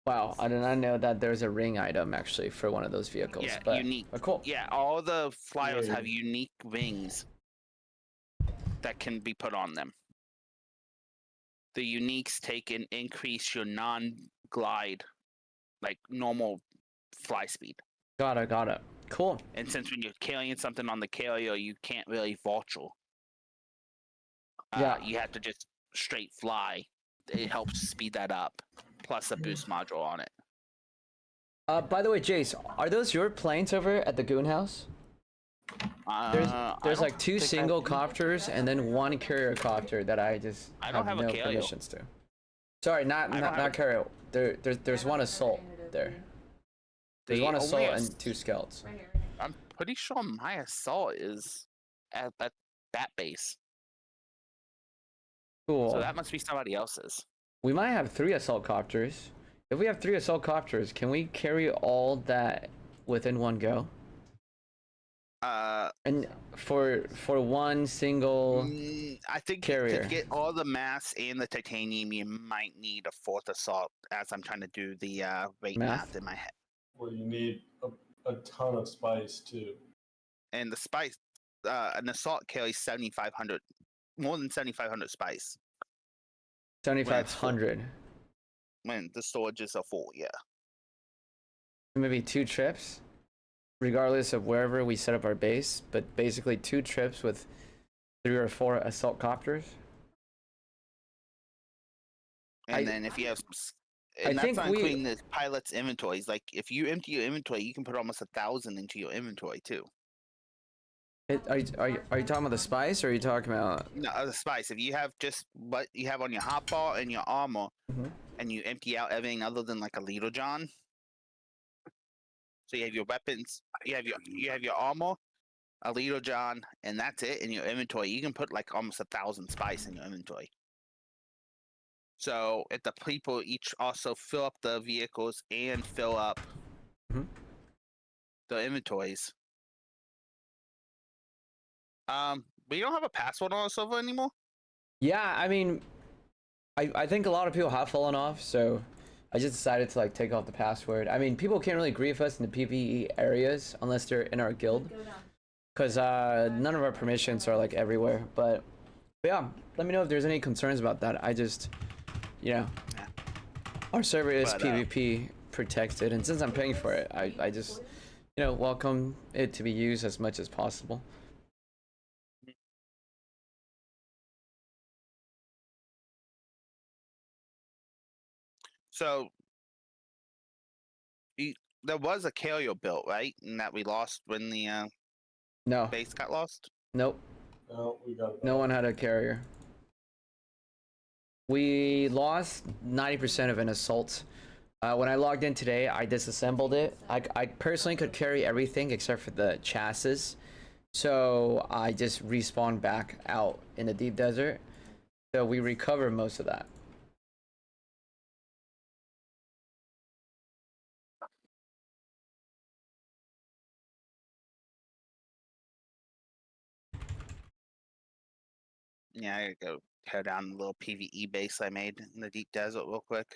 Wow, I did not know that there's a ring item actually for one of those vehicles. Yeah, but, unique. But cool. Yeah, all the flyers have unique rings that can be put on them. The uniques take and increase your non-glide, like normal fly speed. Got it. Cool. And since when you're carrying something on the carrier, you can't really vulture. Yeah. You have to just straight fly. It helps speed that up. Plus a boost module on it. By the way, Jace, are those your planes over at the Goon House? There's like 2 single copters and then 1 carrier copter that I just don't have a no carrier. permissions to. Sorry, not carrier. There's 1 assault there. There's They 1 only assault have- and 2 scouts. Right here. I'm pretty sure my assault is at that base. Cool. So that must be somebody else's. We might have 3 assault copters. If we have 3 assault copters, can we carry all that within one go? And for one single I think carrier. to get all the mass and the titanium, you might need a 4th assault. As I'm trying to do the rate math in my head. Well, you need a ton of spice too. And the spice, an assault carries 7,500, more than 7,500 spice. 7,500. When the storages are full, yeah. Maybe 2 trips, regardless of wherever we set up our base. But basically 2 trips with 3 or 4 assault copters. And then if you have, and I that's think not we- including the pilot's inventories. Like if you empty your inventory, you can put almost 1,000 into your inventory too. Are you talking about the spice, or are you talking about? No, the spice. If you have just what you have on your hotbar and your armor, and you empty out everything other than like a Little John. So you have your weapons, you have your armor, a Little John, and that's it in your inventory. You can put like almost 1,000 spice in your inventory. So if the people each also fill up the vehicles and fill up the inventories. We don't have a password on our server anymore. Yeah, I mean, I think a lot of people have fallen off, so I just decided to like take off the password. I mean, people can't really grief us in the PvE areas unless they're in our guild, because none of our permissions are like everywhere. But yeah, let me know if there's any concerns about that. I just, you know, our server is PvP protected, and since I'm paying for it, I just, you know, welcome it to be used as much as possible. So there was a carrier built, right? And that we lost when the No. base got lost? Nope. No, we got. No one had a carrier. We lost 90% of an assault. When I logged in today, I disassembled it. I personally could carry everything except for the chassis. So I just respawned back out in the deep desert. So we recovered most of that. Yeah, I gotta go tear down the little PvE base I made in the deep desert real quick.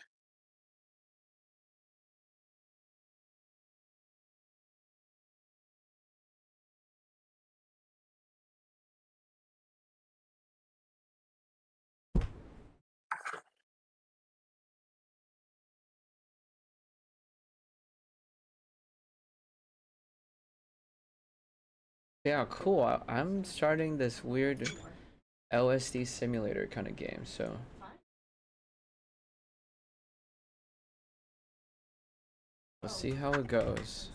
Yeah, cool. I'm starting this weird LSD simulator kind of game, so we'll see how it goes.